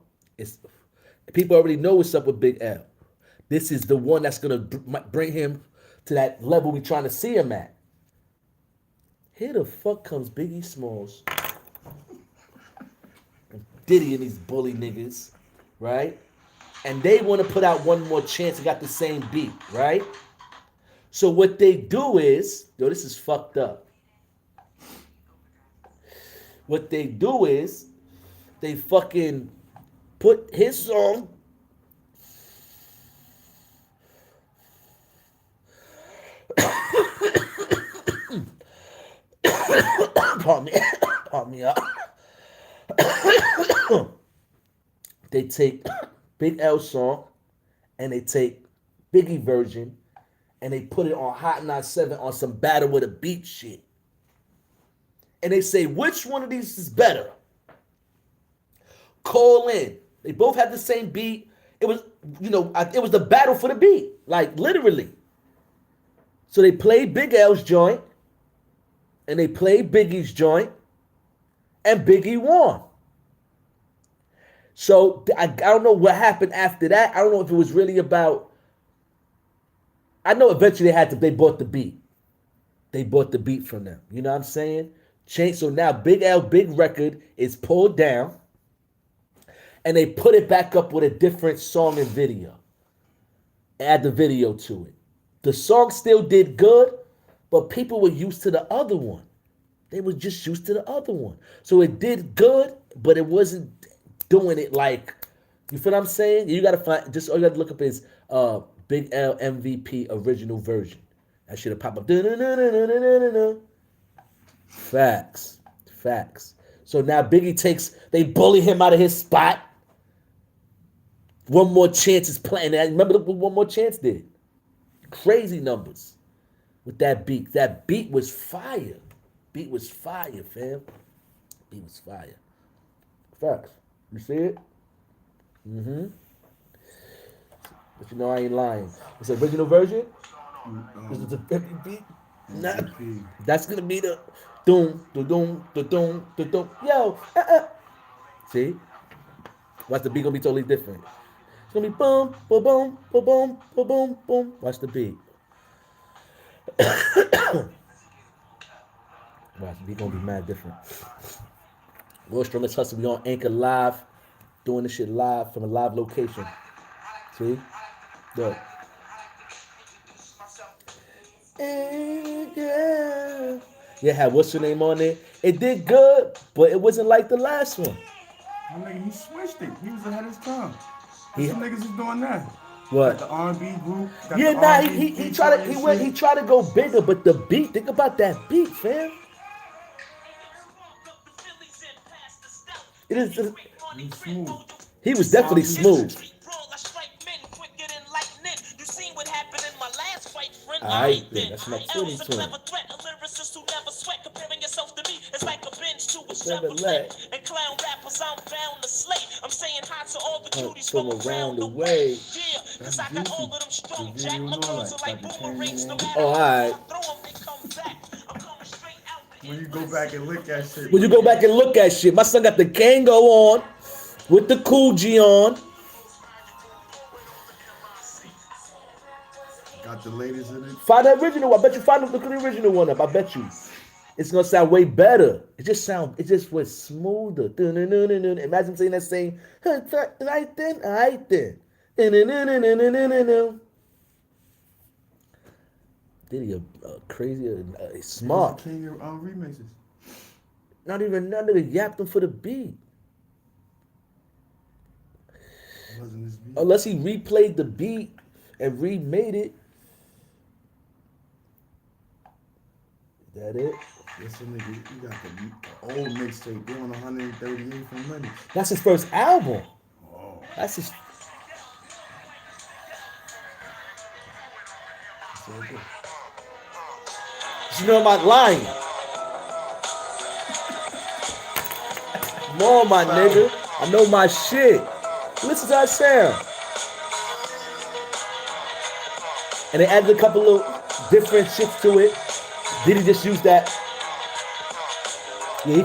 People already know what's up with Big L. This is the one that's going to bring him to that level we trying to see him at. Here the fuck comes Biggie Smalls. And Diddy and these bully niggas, right? And they want to put out one more chance. They got the same beat, right? So what they do is, this is fucked up. What they do is, they fucking put his song pardon me up. They take Big L song and they take Biggie version and they put it on Hot 97 on some Battle with a Beat shit. And they say, which one of these is better? Call in. They both had the same beat. It was, it was the battle for the beat. Like, literally. So they played Big L's joint and they played Biggie's joint and Biggie won. So I don't know what happened after that. I don't know if it was really about. I know eventually they bought the beat. They bought the beat from them. You know what I'm saying? So now Big L big record is pulled down, and they put it back up with a different song and video. Add the video to it. The song still did good, but people were used to the other one. They were just used to the other one. So it did good, but it wasn't doing it like, you feel what I'm saying? You gotta find, all you gotta look up is Big L MVP original version. That shit'll pop up. Facts. So now Biggie they bully him out of his spot. One More Chance is playing. Remember what One More Chance did? Crazy numbers with that beat. That beat was fire. Beat was fire, fam. Beat was fire. Facts. You see it? Mm-hmm. But I ain't lying. It's the original version. This is the beat. Nah, that's gonna be the doom, doom. Yo, See? Watch the beat gonna be totally different. It's gonna be boom, boom, boom, boom, boom, boom, boom. Watch the beat. Watch the beat gonna be mad different. Royster, let's hustle. We on Anchor live, doing this shit live from a live location. See? Look. Yeah, had what's your name on it? It did good, but it wasn't like the last one. Nigga, he switched it. He was ahead of his time. Some niggas is doing that. What? Like the R&B group. Yeah, he tried to go bigger, but the beat, think about that beat, fam. It is just, smooth. He was definitely smooth. Alright, then. That's my 2020. It's like a binge to a Chevrolet. And clown rappers, I'm bound to slay. I'm saying hi to all the cuties from around the way. Yeah, cause I got all of them strong jack. My girls are like boomerangs, no matter how I throw them, they come back. I'm coming straight out the When you go back and look at shit. When you go back and look at shit, my son got the Kango on, with the Cool G on. Got the ladies in it. Find the original. I bet you find the original one up. I bet you. It's gonna sound way better. It just was smoother. Imagine saying that same right then. Diddy crazy, Smart. smart. King of remixes. Not even none of the yapped him for the beat. Wasn't his beat. Unless he replayed the beat and remade it. That it? Yes, nigga, you got the old mixtape. They on 138 from Lennox. That's his first album. Oh, That's his. so good. You know I'm not lying. No, my nigga. I know my shit. Listen to that sound. And they added a couple of different shits to it. Did he just use that? Yeah,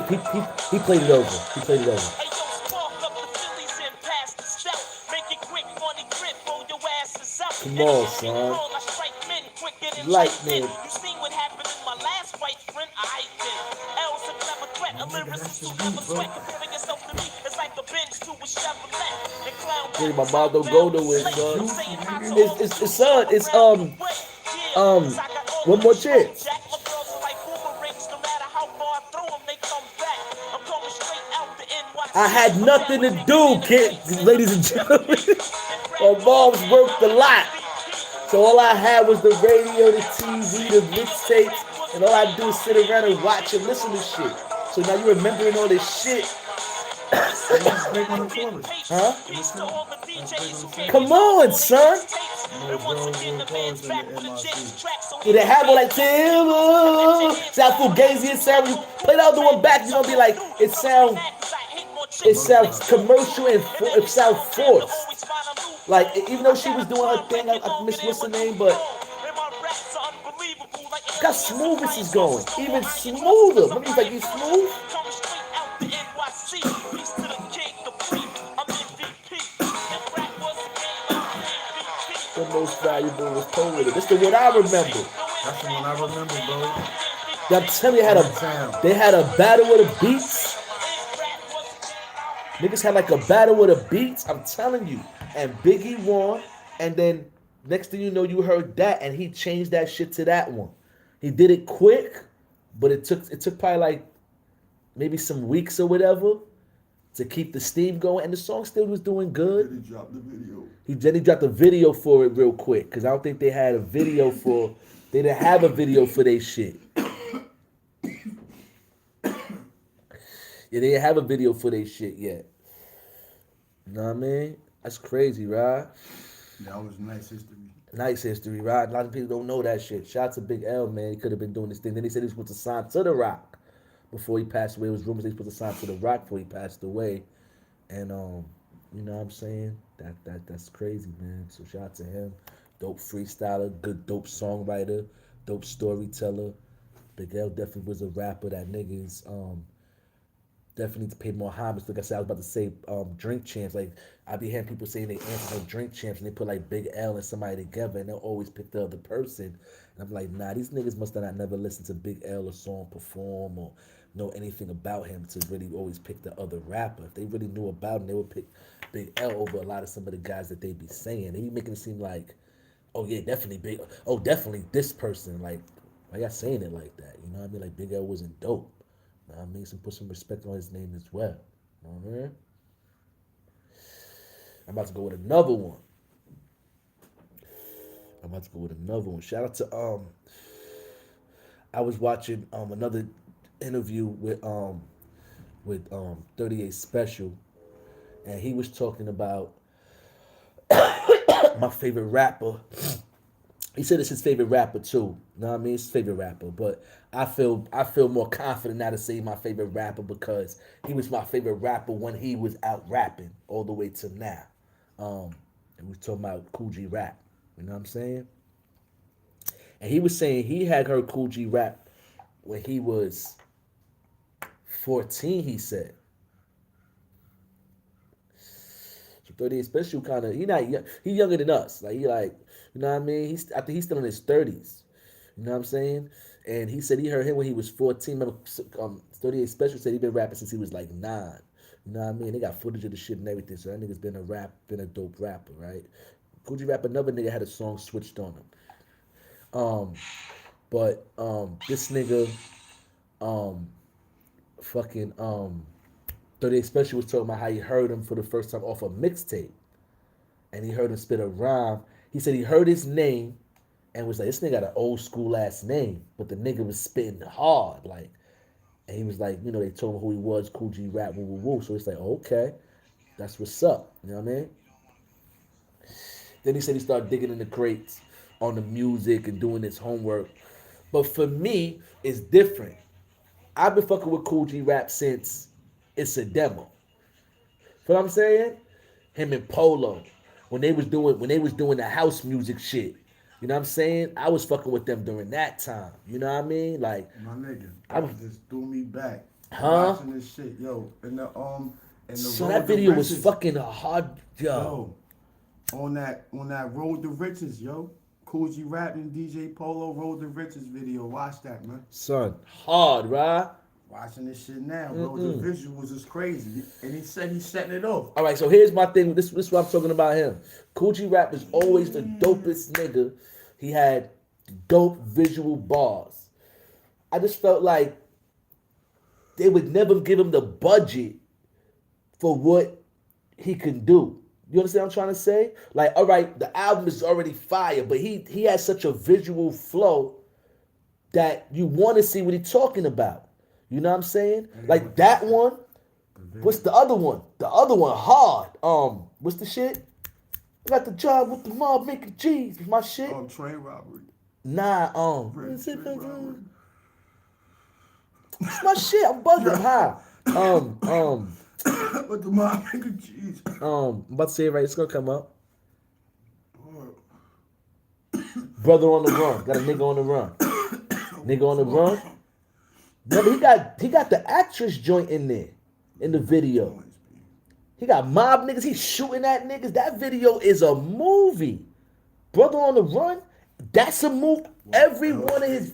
he played it over. He played it over. Hey, yo, spark up the Phillies and pass the stout. Make it quick, funny grip, roll your asses out. Come on, son. I strike men quicker than Lightning. lightning. You seen what happened in my last fight, friend? I been. L's a clever threat, a lyricist who never sweat. Comparing yourself to me, it's like a Benz to a Chevrolet. And clown Hey, my rappers, mom I'm don't go bound to nowhere, slay. son. I'm saying hi to all the It's son. It's around the way. Yeah, 'cause I got all one of more them chance. strong jack. My girls are like boomerangs, no matter how far I throw them, they come back. I'm coming straight out the NYC. I had nothing to do, ladies and gentlemen. My mom's worked a lot. So all I had was the radio, the TV, the mixtapes, and all I do is sit around and watch and listen to shit. So now you're remembering all this shit. It was big on the chorus. Huh? It was big on the chorus. Come on, son. No girls were chorus in the MIC. Yeah, they have all like Timber. Sound fugazi. It sound. You play the other one back, you're gonna be like, it sounds commercial and it sounds forced. Like even though she was doing her thing, I miss what's her name, but got smoothness is going, even smoother. Remember he's like he's smooth. The most valuable was poet. This the one I remember. That's the one I remember, bro. I'm telling you, they had a battle with the beats. Niggas had like a battle with the beats. I'm telling you, and Biggie won. And then next thing you know, you heard that, and he changed that shit to that one. He did it quick, but it took probably like maybe some weeks or whatever to keep the steam going, and the song still was doing good. He dropped the video. He dropped a video for it real quick because I don't think they had a video for. They didn't have a video for their shit. Yeah, they didn't have a video for their shit yet. You know what I mean? That's crazy, right? That was nice history. Nice history, right? A lot of people don't know that shit. Shout out to Big L, man. He could have been doing this thing. Then he said he was supposed to sign to The Rock before he passed away. It was rumors he was supposed to sign to The Rock before he passed away. And you know what I'm saying? That's crazy, man. So shout out to him. Dope freestyler, good dope songwriter, dope storyteller. Big L definitely was a rapper. That niggas definitely need to pay more homage. Like I said, I was about to say drink champs. Like I be hearing people saying they answer like drink champs and they put like Big L and somebody together and they'll always pick the other person. And I'm like, nah, these niggas must have not never listened to Big L or saw him perform or know anything about him to really always pick the other rapper. If they really knew about him, they would pick Big L over a lot of some of the guys that they be saying. They be making it seem like, oh yeah, definitely Big. Oh, definitely this person. Like, why y'all saying it like that? You know what I mean? Like Big L wasn't dope. You know what I mean? So put some respect on his name as well. You know what I mean? I'm about to go with another one. Shout out to I was watching another interview with 38 Special, and he was talking about my favorite rapper. He said it's his favorite rapper too. You know what I mean? It's his favorite rapper. But I feel more confident now to say my favorite rapper because he was my favorite rapper when he was out rapping all the way to now. And we talking about Kool G rap. You know what I'm saying? And he was saying he had heard Kool G rap when he was 14, he said. So 38 Special kind of, he younger than us. Like, you know what I mean? I think he's still in his 30s. You know what I'm saying? And he said he heard him when he was 14. Remember, 38 Special said he been rapping since he was like 9. You know what I mean? They got footage of the shit and everything. So that nigga's been a dope rapper, right? Kool G Rap, another nigga had a song switched on him. But this nigga, fucking 38 Special was talking about how he heard him for the first time off a mixtape, and he heard him spit a rhyme. He said he heard his name and was like, this nigga got an old school ass name, but the nigga was spitting hard, like, and he was like, you know, they told him who he was, Cool G Rap, woo woo woo. So he's like, okay, that's what's up. You know what I mean? Then he said he started digging in the crates on the music and doing his homework. But for me, it's different. I've been fucking with Cool G Rap since it's a demo. You know what I'm saying? Him and Polo. When they was doing the house music shit. You know what I'm saying? I was fucking with them during that time. You know what I mean? Like, My nigga, I that was, just threw me back. huh? Watching this shit, yo, and the So road that to video was riches, fucking hard, yo. on that road to riches, yo. Cool G Rap and DJ Polo Road to Riches video. Watch that, man. Son, hard, right? Watching this shit now, bro. The visuals is crazy. And he said he's setting it off. All right, so here's my thing. This is what I'm talking about him. Cool G Rap is always the dopest nigga. He had dope visual bars. I just felt like they would never give him the budget for what he can do. You understand what I'm trying to say? Like, all right, the album is already fire, but he has such a visual flow that you want to see what he's talking about. You know what I'm saying? Like that one. What's the other one? The other one hard. What's the shit? I got the job with the mob making G's. My shit. Train robbery. Nah. Train robbery. It's my shit. I'm bugging. I'm high. With the mob making G's. I'm about to say it right. It's gonna come up. Brother on the run. Got a nigga on the run. Nigga on the run. Remember, he got the actress joint in there in the video. He got mob niggas. He's shooting at niggas. That video is a movie. Brother on the run. That's a movie. Every one of his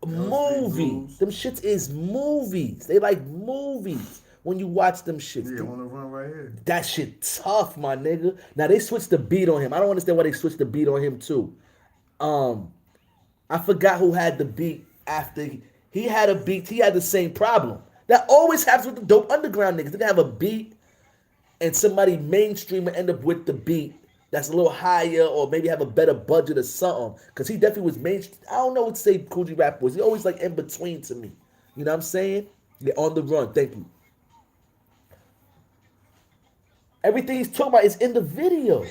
movies. Them shits is movies. They like movies when you watch them shits. Yeah, on the run right here. That shit tough, my nigga. Now they switched the beat on him. I don't understand why they switched the beat on him too. I forgot who had the beat after he had a beat. He had the same problem. That always happens with the dope underground niggas. They have a beat and somebody mainstream will end up with the beat that's a little higher or maybe have a better budget or something. Because he definitely was mainstream. I don't know what to say Cool G Rap was. He always like in between to me. You know what I'm saying? They're on the run. Thank you. Everything he's talking about is in the video.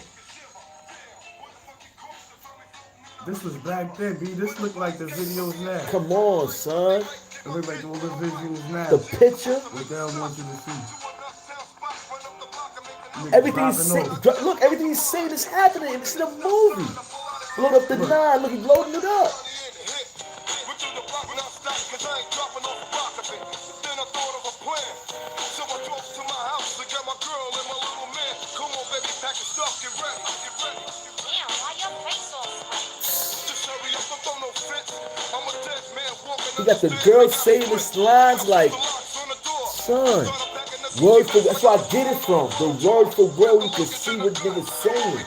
This was back then, B. This looked like the videos now. Come on, son. It looked like all the visuals now. The picture. What the hell want you to see? Everything he's saying, look, everything he's saying is happening. It's in a movie. Load up the 9. Look, he's loading it up. He got the girl saying his lines like, son, word for, that's where I get it from. The word for word, we can see what niggas saying.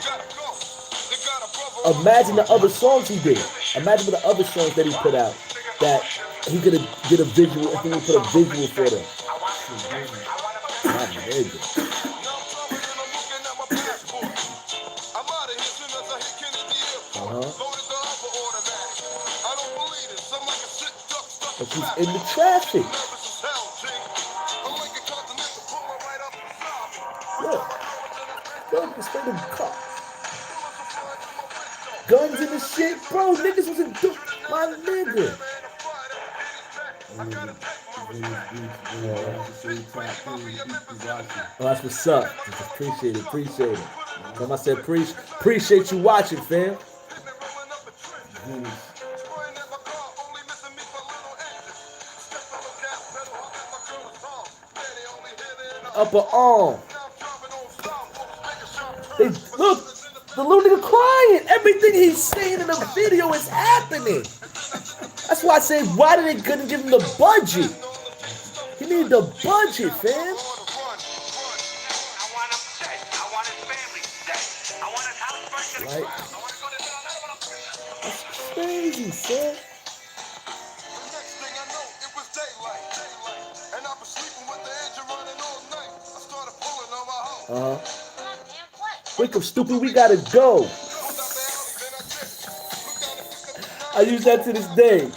Imagine the other songs he did. Imagine the other songs that he put out that he could have did a visual, if he would put a visual for them. But he's in the traffic. Look, straight in the car. Guns in the shit, bro. Niggas was in my nigga. Oh, that's what's up. Appreciate it. Come I said appreciate you watching, fam. Upper arm. They, look, the little nigga crying. Everything he's saying in the video is happening. That's why I say, why did they couldn't give him the budget? He needed the budget, fam. Right? That's crazy, son. think I'm stupid, we gotta go. I use that to this day.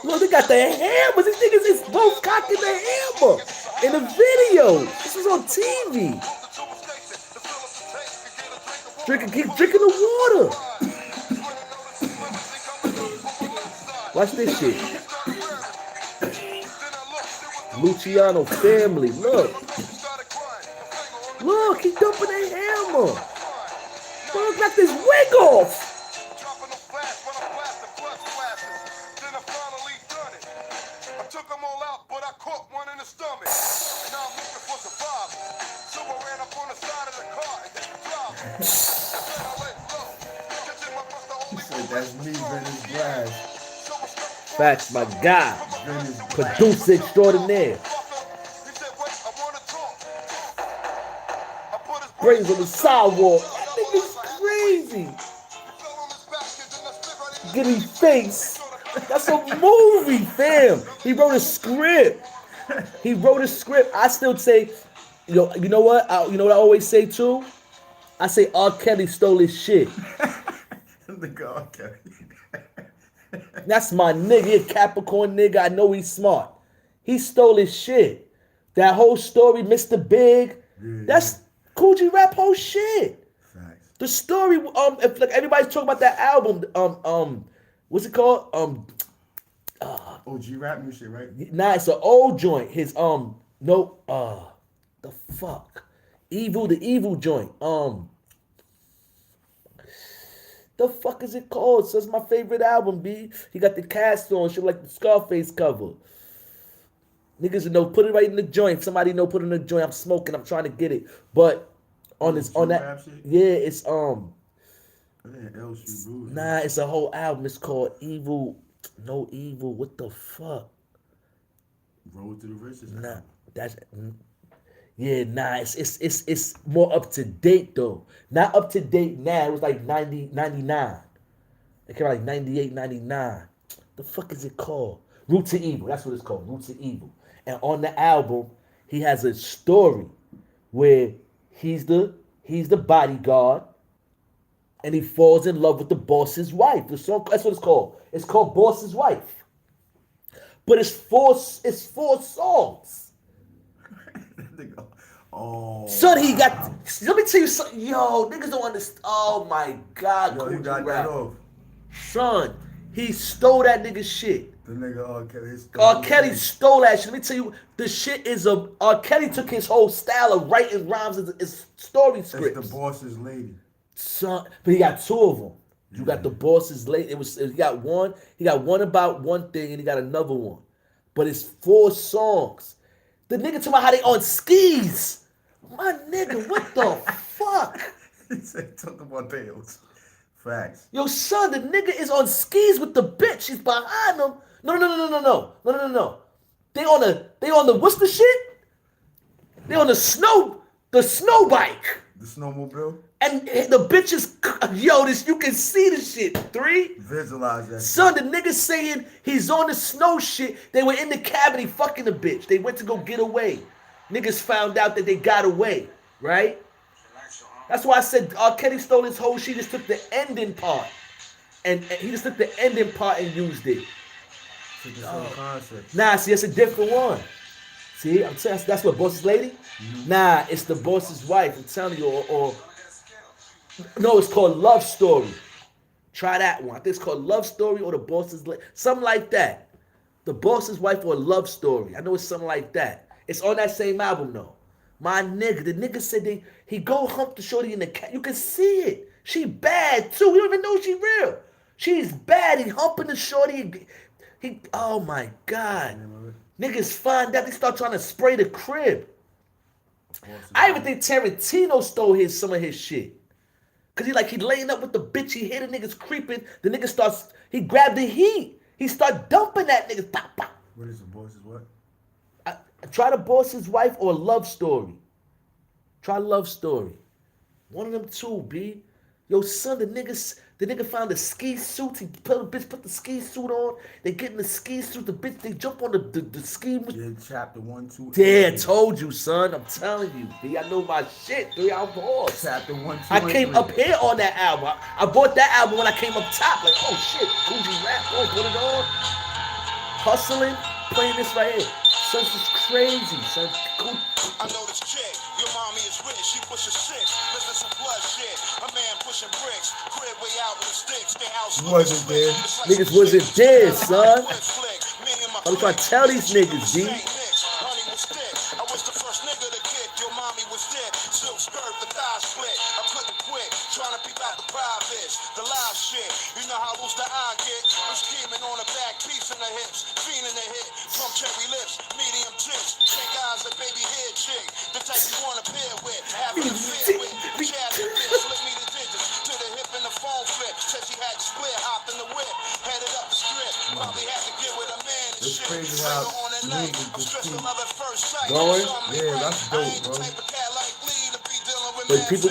Look, they got their hammers. These niggas is both cocking their hammer in the video. This was on TV. Keep drinking the water. Watch this shit. Luciano family. Look, he dumping their hammer. Look, got this wig off. Took them all out, but I caught one in the stomach. Now I'm looking for survival. So I ran up on the side of the car and then dropped. Then I let go. Catching my bust, the only That's me, Venice Blast. Facts, my guy. Producer extraordinaire. Brains on the sidewalk. That nigga's crazy. Getting face. That's a movie, fam. He wrote a script. I still say, you know what? You know what I always say too? I say R. Kelly stole his shit. Nigga, R. Kelly. That's my nigga. He a Capricorn nigga. I know he's smart. He stole his shit. That whole story, Mr. Big. That's Kool G Rap whole shit. Facts. The story. If like everybody's talking about that album. What's it called? OG rap new shit, right? Nah, it's an old joint. His the fuck, the evil joint. The fuck is it called? So it's my favorite album, B. He got the cast on, shit like the Scarface cover. Niggas know, put it right in the joint. If somebody know, put it in the joint. I'm smoking. I'm trying to get it, but on that, yeah, it's Nah, it's a whole album. It's called Evil. No Evil. What the fuck? Road to the Riches. Nah, that's nah. It's more up to date though. Not up to date now. It was like 90, 99. It came out like 98, 99. The fuck is it called? Root to Evil. That's what it's called. Root to Evil. And on the album, he has a story where he's the bodyguard. And he falls in love with the boss's wife. The song, that's what it's called. It's called Boss's Wife. But it's four songs. Oh. Son, he got, let me tell you something. Yo, niggas don't understand. Oh my God. Yo, he got that off. Son, he stole that nigga's shit. The nigga R. Kelly. R. Kelly stole that shit. Let me tell you, the shit is R. Kelly took his whole style of writing rhymes as story scripts. It's the boss's lady. Son, but he got two of them. You got the boss's lady. He got one about one thing and he got another one. But it's 4 songs. The nigga talking about how they on skis. My nigga, what the fuck? He said talk about tails. Facts. Yo, son, the nigga is on skis with the bitch. She's behind him. No. They on the what's the shit? They on the snow bike. The snowmobile. And the bitch is, yo, you can see the shit. 3. Visualize that. Son, the nigga saying he's on the snow shit. They were in the cabin fucking the bitch. They went to go get away. Niggas found out that they got away, right? That's why I said R. Kelly stole his whole shit. He just took the ending part. And he just took the ending part and used it. Nah, see, that's a different one. See, I'm telling you, that's what Boss's lady? Mm-hmm. Nah, it's the Boss's wife. I'm telling you, or no, it's called Love Story. Try that one. I think it's called Love Story or the Boss's lady. Something like that. The Boss's wife or Love Story. I know it's something like that. It's on that same album though. My nigga, the nigga said he go hump the shorty in the cat. You can see it. She bad too. We don't even know she real. She's bad. He humping the shorty. He oh my God. Niggas find out, they start trying to spray the crib. I even think Tarantino stole some of his shit. Cause he laying up with the bitch, he hit the niggas creeping, the nigga he grabbed the heat. He start dumping that nigga. Pop, pop. What is the Boss's what? Try the Boss's wife or Love Story. Try Love Story. One of them two, B. Yo, son, the niggas, The nigga found a ski suit. He put the ski suit on. They get in the ski suit. The bitch, they jump on the ski. Yeah, chapter 1, 2. Yeah, told you, son. I'm telling you. B, I know my shit. 3 hour horse. Chapter 1, 2. I came up here on that album. I bought that album when I came up top. Like, oh shit, Coogee rap. Oh, put it on. Hustling, playing this right here. Son, this is crazy, son. I know this chick, your mommy is rich, she pushes 6, listen some blood shit. A man pushing bricks, crib way out in the sticks, they house wasn't there. Niggas wasn't there, son. I'm trying to tell these niggas, G. Honey was thick, I was the first nigga to kick, your mommy was dead, silk skirt, the thigh split, I couldn't quit, trying to peep out the privates, the live shit, you know how loose the eye get, I'm scheming on the back, piece in the hips, fiending the hit, from cherry lips, medium tips, pink eyes, a baby head chick, the type you wanna pair with, having a fit with, jab the bitch, slip me the digits, to the hip and the phone flip, said she had to split, hopped in the whip, headed up the strip, probably had to get with a man and It's shit, crazy how on the night, I'm stressed to love at first sight, Going? Yeah, that's dope, bro. But people,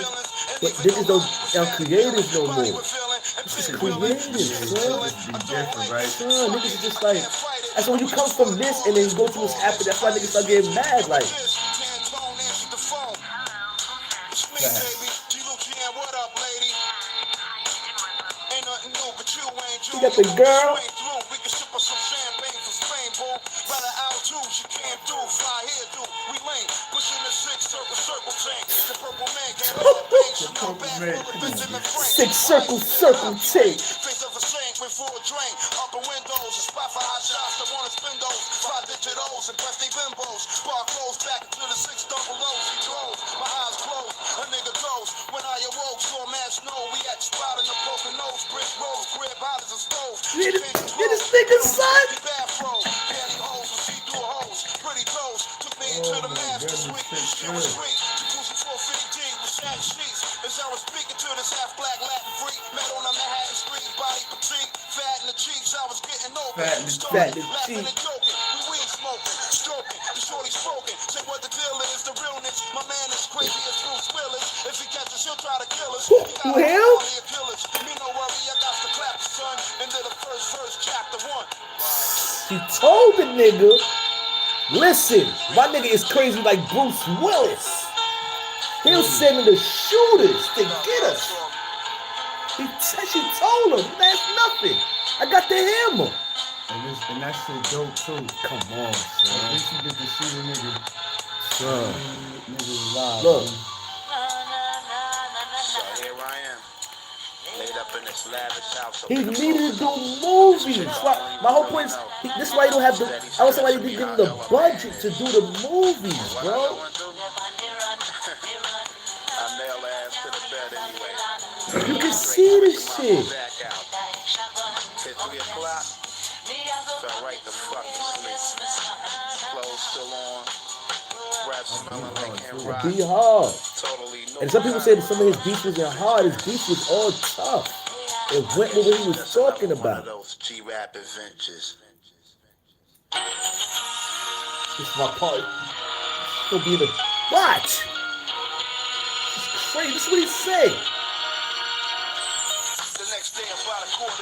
but niggas don't creative no more. This is creative, son. Be different, right? Son, niggas is just like, that's when you come from this and then you go to this after. That's why niggas start getting mad. Like, you got the girl. Six circle take. Upper windows, a spot for hot shots that wanna spin those. 5-digit O's and press they bimbos. Bar closed back into the 6 double O's. He drove, my eyes closed, a nigga goes. When I awoke, saw mad snow. We had the spot in the broken nose. Brick road, crib hot as a stove. Get this nigga, son. Bathrobe, pantyhose and see-through hoes. Pretty toes, took me into the master suite. She was sweet. Jacuzzi 450G with sad sheets. As I was speaking to this half-black Latin freak, met on a Manhattan street, body petite, fat in the cheeks. I was getting open, started laughing and joking. We weed smoking, stroking, the shorty smoking. Say what the deal is, the realness. My man is crazy as Bruce Willis. If he catches, he'll try to kill us. Well, me no worry, I got to clap the son into the first chapter 1. He told the nigga, listen, my nigga is crazy like Bruce Willis. He'll send the shooters to get us. She told him, that's nothing. I got the hammer. And that shit dope too. Come on, son. At least you get to see the nigga. Son. Nigga live. Look. So here I am. Laid up in this lavish house. He needed to do movies. My whole point is, this is why you don't have the, I was somebody didn't give him the budget to do the movies, bro. I nail ass to the bed anyway. You can see this shit. Back out. Hit 3 o'clock. Fell right the fuck to sleep. Clothes still on. Breath smelling like him rock. Be hard. Totally no. And some people say that some of his beats wasn't hard. His beats was all tough. It went with what he was talking about. Those G-rap adventures. This is my part. He'll be the watch. It's crazy. This is what he said. The next day about 7:45,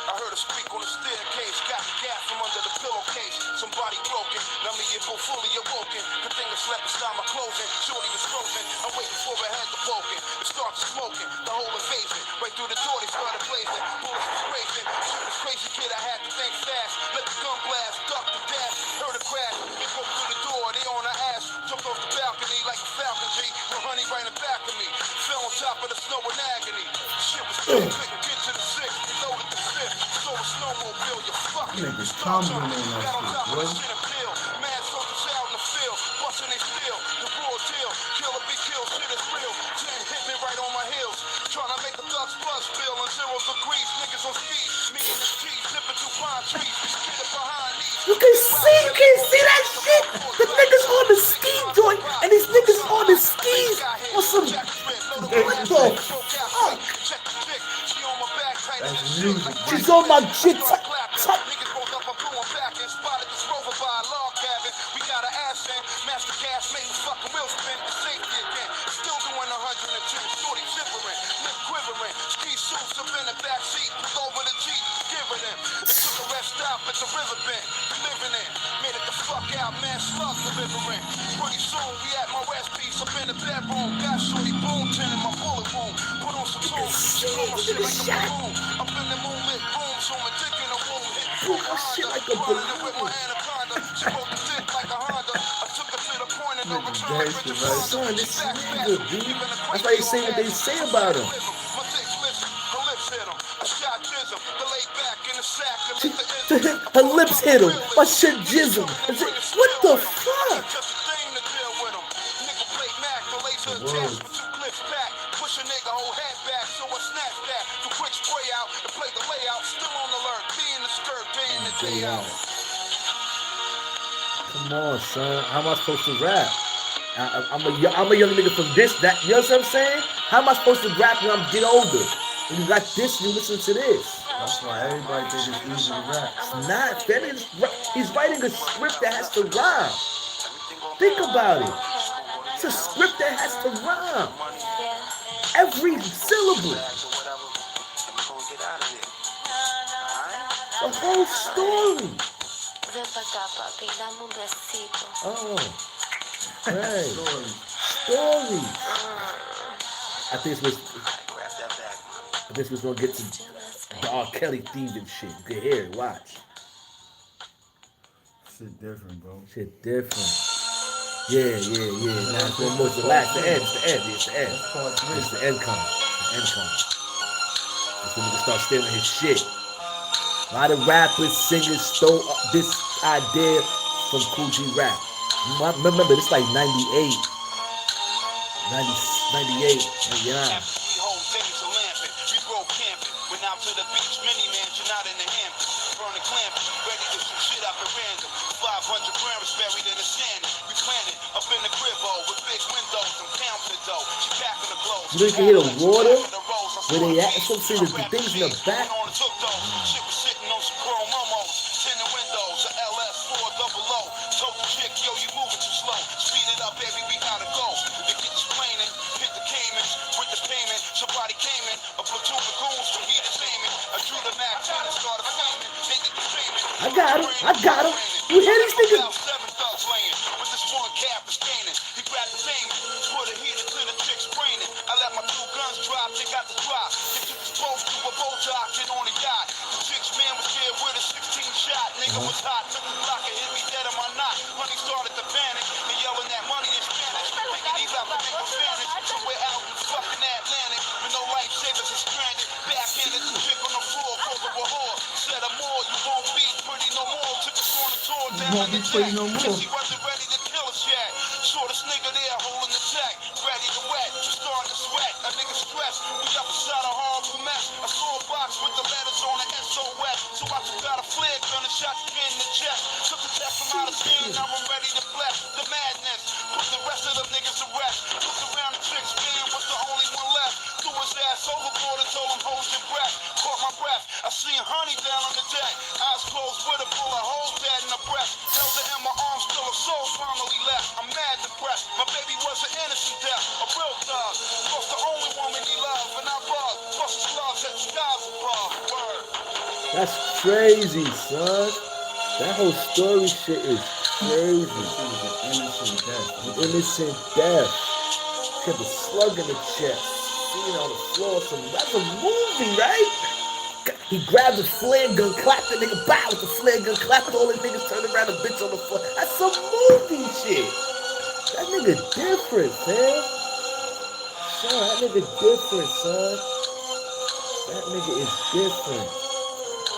I heard her speak on the staircase. Got the gas from under the pillowcase. Somebody broken. Let me get both fully awoken. Good thing I slept beside my clothing. Shorty was frozen. I'm waiting for her head to broken. It started smoking. The whole invasion. Right through the door, they started blazing. Bullets was racing. Shoot this crazy kid, I had to think fast. Let the gun blast. Duck the dash. Heard a crash. They broke through the door. They on her ass. Jumped off the balcony like a falcon G. No honey right in the back of me. Fell on top of the snow in agony. Shit was quick. Couldn't get to the 6. We loaded the 5th. So a snowmobile. You fucking. Niggas tumbling on that shit, bro. Mad soldiers out in the field. Busting they steel. The raw deal. Killer be killed. Shit is real. 10 hit me right on my heels. Trying to make the thugs buzz spill in 0 degrees. Niggas on speed. Me and the cheese. Zipping through pine trees. Get it behind these. You can see that shit. The niggas on the ski joint and these niggas on the skis on some. What the fuck? That's music. She's on my shit. We got an ass in, master gas, make the fucking wheel spin, safety again. Still doing 110, shorty shivering, lip quivering, ski suits up in the like the river bend. We living in. Made it the fuck out, man. Slug delivering. Pretty soon we at my rest piece up in the bedroom. Got shorty boom tin in my bullet wound. Put on some tunes. She blow my shit like a balloon. Up in the moonlit room, so my dick in the womb. Hit Blow my shit like a running it with my balloon. anaconda. She broke the dick like a Honda. I took her to the point of no Nigga return. gangster, right? Son, this nigga, B. That's why they say what they say about him. My dick listen, her lips hit him. I shot jism, the lay back in the sack and She, let the ism. her lips hit him. My shit jizz him. What the fuck? Just a thing to deal with him. Nigga play Mack, the laser attached with 2 clips back. Push a nigga whole head back, so I snap that. The quick spray out and play the layout. Still on alert, be in the skirt, day in the day out. Come on, son. How am I supposed to rap? I'm a young nigga from this, that. You know what I'm saying? How am I supposed to rap when I'm get older? When you got this, you listen to this. That's why everybody think it's easy to rap. It's not. That is, he's writing a script that has to rhyme. Think about it. It's a script that has to rhyme. Every syllable. The whole story. Oh. Right. Story. I think we're gonna get to the R. Kelly theme and shit. You can hear it, watch. Shit different, bro. Shit different. Yeah. Now it's almost the last, the end. It's the end. It's the end coming. That's when niggas start stealing his shit. A lot of rappers, singers stole this idea from Kool G Rap. Remember, this like 98. 98. Yeah. We hold days of lamping, we grow camping. Went out to the beach, mini mansion out in the Hamptons. Burning clamping, ready to shoot shit up at random. 500 grams buried in the sand. We planted up in the cribbo with big windows and counted though. She back in the glow. You can hear the water where they at. So see the things in the back. Shit was sitting on some chrome momos. Tinted windows, a LS400. Told the chick, yo, you moving too slow. Speed it up, baby, we gotta go. It get explaining, hit the Caymans with the payment. Somebody came in, a platoon of goons from heat entertainment. I drew the Mack 10 and started flaming. They did the payment. I got him. You hear these niggas? 7 thugs laying with this one cap is staining. He grabbed the payment, put a heater to the chick's braining. I let my 2 guns drop, they got the drop. They took us both to a boat dock and on a yacht. The chick's man was there with a 16 shot. Nigga was hot, took the block and hit me dead on my knot. Honey started to panic and yelling that money in Spanish. Thinking he's out to make advantage. Somewhere out in fucking Atlantic with no lifesavers and stranded. Backhanded the chick on the floor, called her a whore. Said her more, you won't be pretty no more. Took us on a tour down in the jack. Cause he wasn't ready to kill us yet. Saw this nigga there holding the tech, ready to wet. Starting to sweat, a nigga stressed. We up inside a horrible mess. I saw a box with the letters on it, SOS. So I took out a flare gun and shot the kid in the chest. Took the death from out of skin, now I'm ready to bless the madness. Put the rest of them niggas to rest. Looked around the chick's man, was the only one left. Threw his ass overboard and told him, hold your breath. Caught my breath, I seen honey down on the deck. Eyes closed with a bullet hole dead in the breast. Held her in my arms till her soul finally left. I'm mad depressed, my baby was an innocent death. A real thug, lost the only woman he loved. And I bug, plus his love at the skies above. Word. That's crazy, son. That whole story shit is crazy. Innocent death. She had the slug in the chest. Seen on the floor. That's a movie, right? He grabbed the flare gun, clapped the nigga, bow with the flare gun, clapped all the niggas, turned around the bitch on the floor. That's some movie shit. That nigga different, man. Son, that nigga different, son. That nigga is different.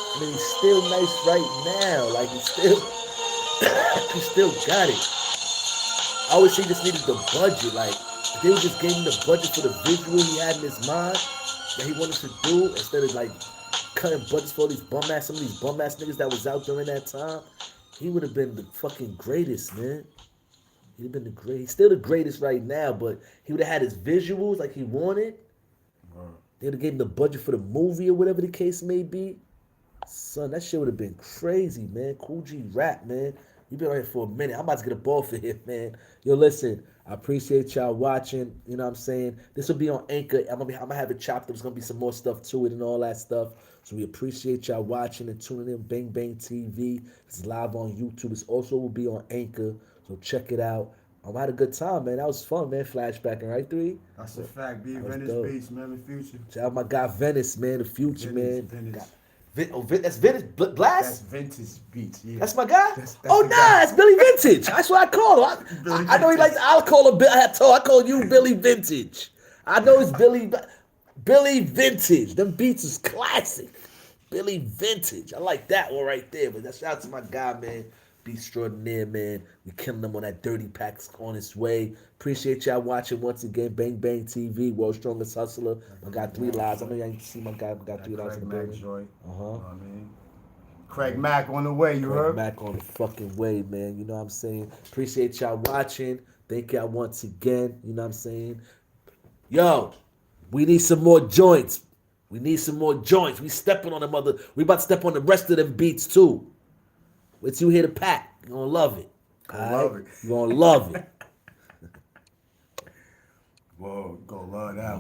I mean, he's still nice right now. Like, he still got it. I always say he just needed the budget. Like, if they just gave him the budget for the visual he had in his mind that he wanted to do, instead of, like, cutting budgets for all these some of these bum ass niggas that was out during that time, he would have been the fucking greatest, man. He'd have been the greatest. He's still the greatest right now, but he would have had his visuals like he wanted. They would have gave him the budget for the movie or whatever the case may be. Son, that shit would have been crazy, man. Kool G Rap, man. You been right here for a minute. I'm about to get a ball for him, man. Yo, listen, I appreciate y'all watching. You know what I'm saying? This will be on Anchor. I'm gonna have it chopped up. There's gonna be some more stuff to it and all that stuff. So we appreciate y'all watching and tuning in. Bang Bang TV. It's live on YouTube. It's also will be on Anchor. So check it out. I had a good time, man. That was fun, man. Flashbacking, right, 3? That's a fact. Be That was Venice dope. Beach, man, the future. Shout out my guy Venice, man. The future, Venice, man. Venice. That's Venice That's Blast? Vintage Beach, yeah. That's my guy? That's Oh, the nah, guy. that's Billy Vintage. That's what I call him. Billy I know he Vintage. likes, I'll call him, I call you Billy Vintage. I know it's Billy Vintage. Them beats is classic. Billy Vintage. I like that one right there. But shout out to my guy, man. Be extraordinaire, man. We killing them on that dirty packs on its way. Appreciate y'all watching once again. Bang Bang TV, World's Strongest Hustler. I got 3 lives. I know y'all ain't see my guy. I got 3 lives in the Mack building. joint. Uh-huh. I mean, Craig Mack on the way, you heard? Mack on the fucking way, man. You know what I'm saying? Appreciate y'all watching. Thank y'all once again. You know what I'm saying? Yo, we need some more joints. We need some more joints. We stepping on them other. We about to step on the rest of them beats too. Wait till you hear the pack. You're gonna love it. Love it. You're gonna love it. Whoa, go love that one.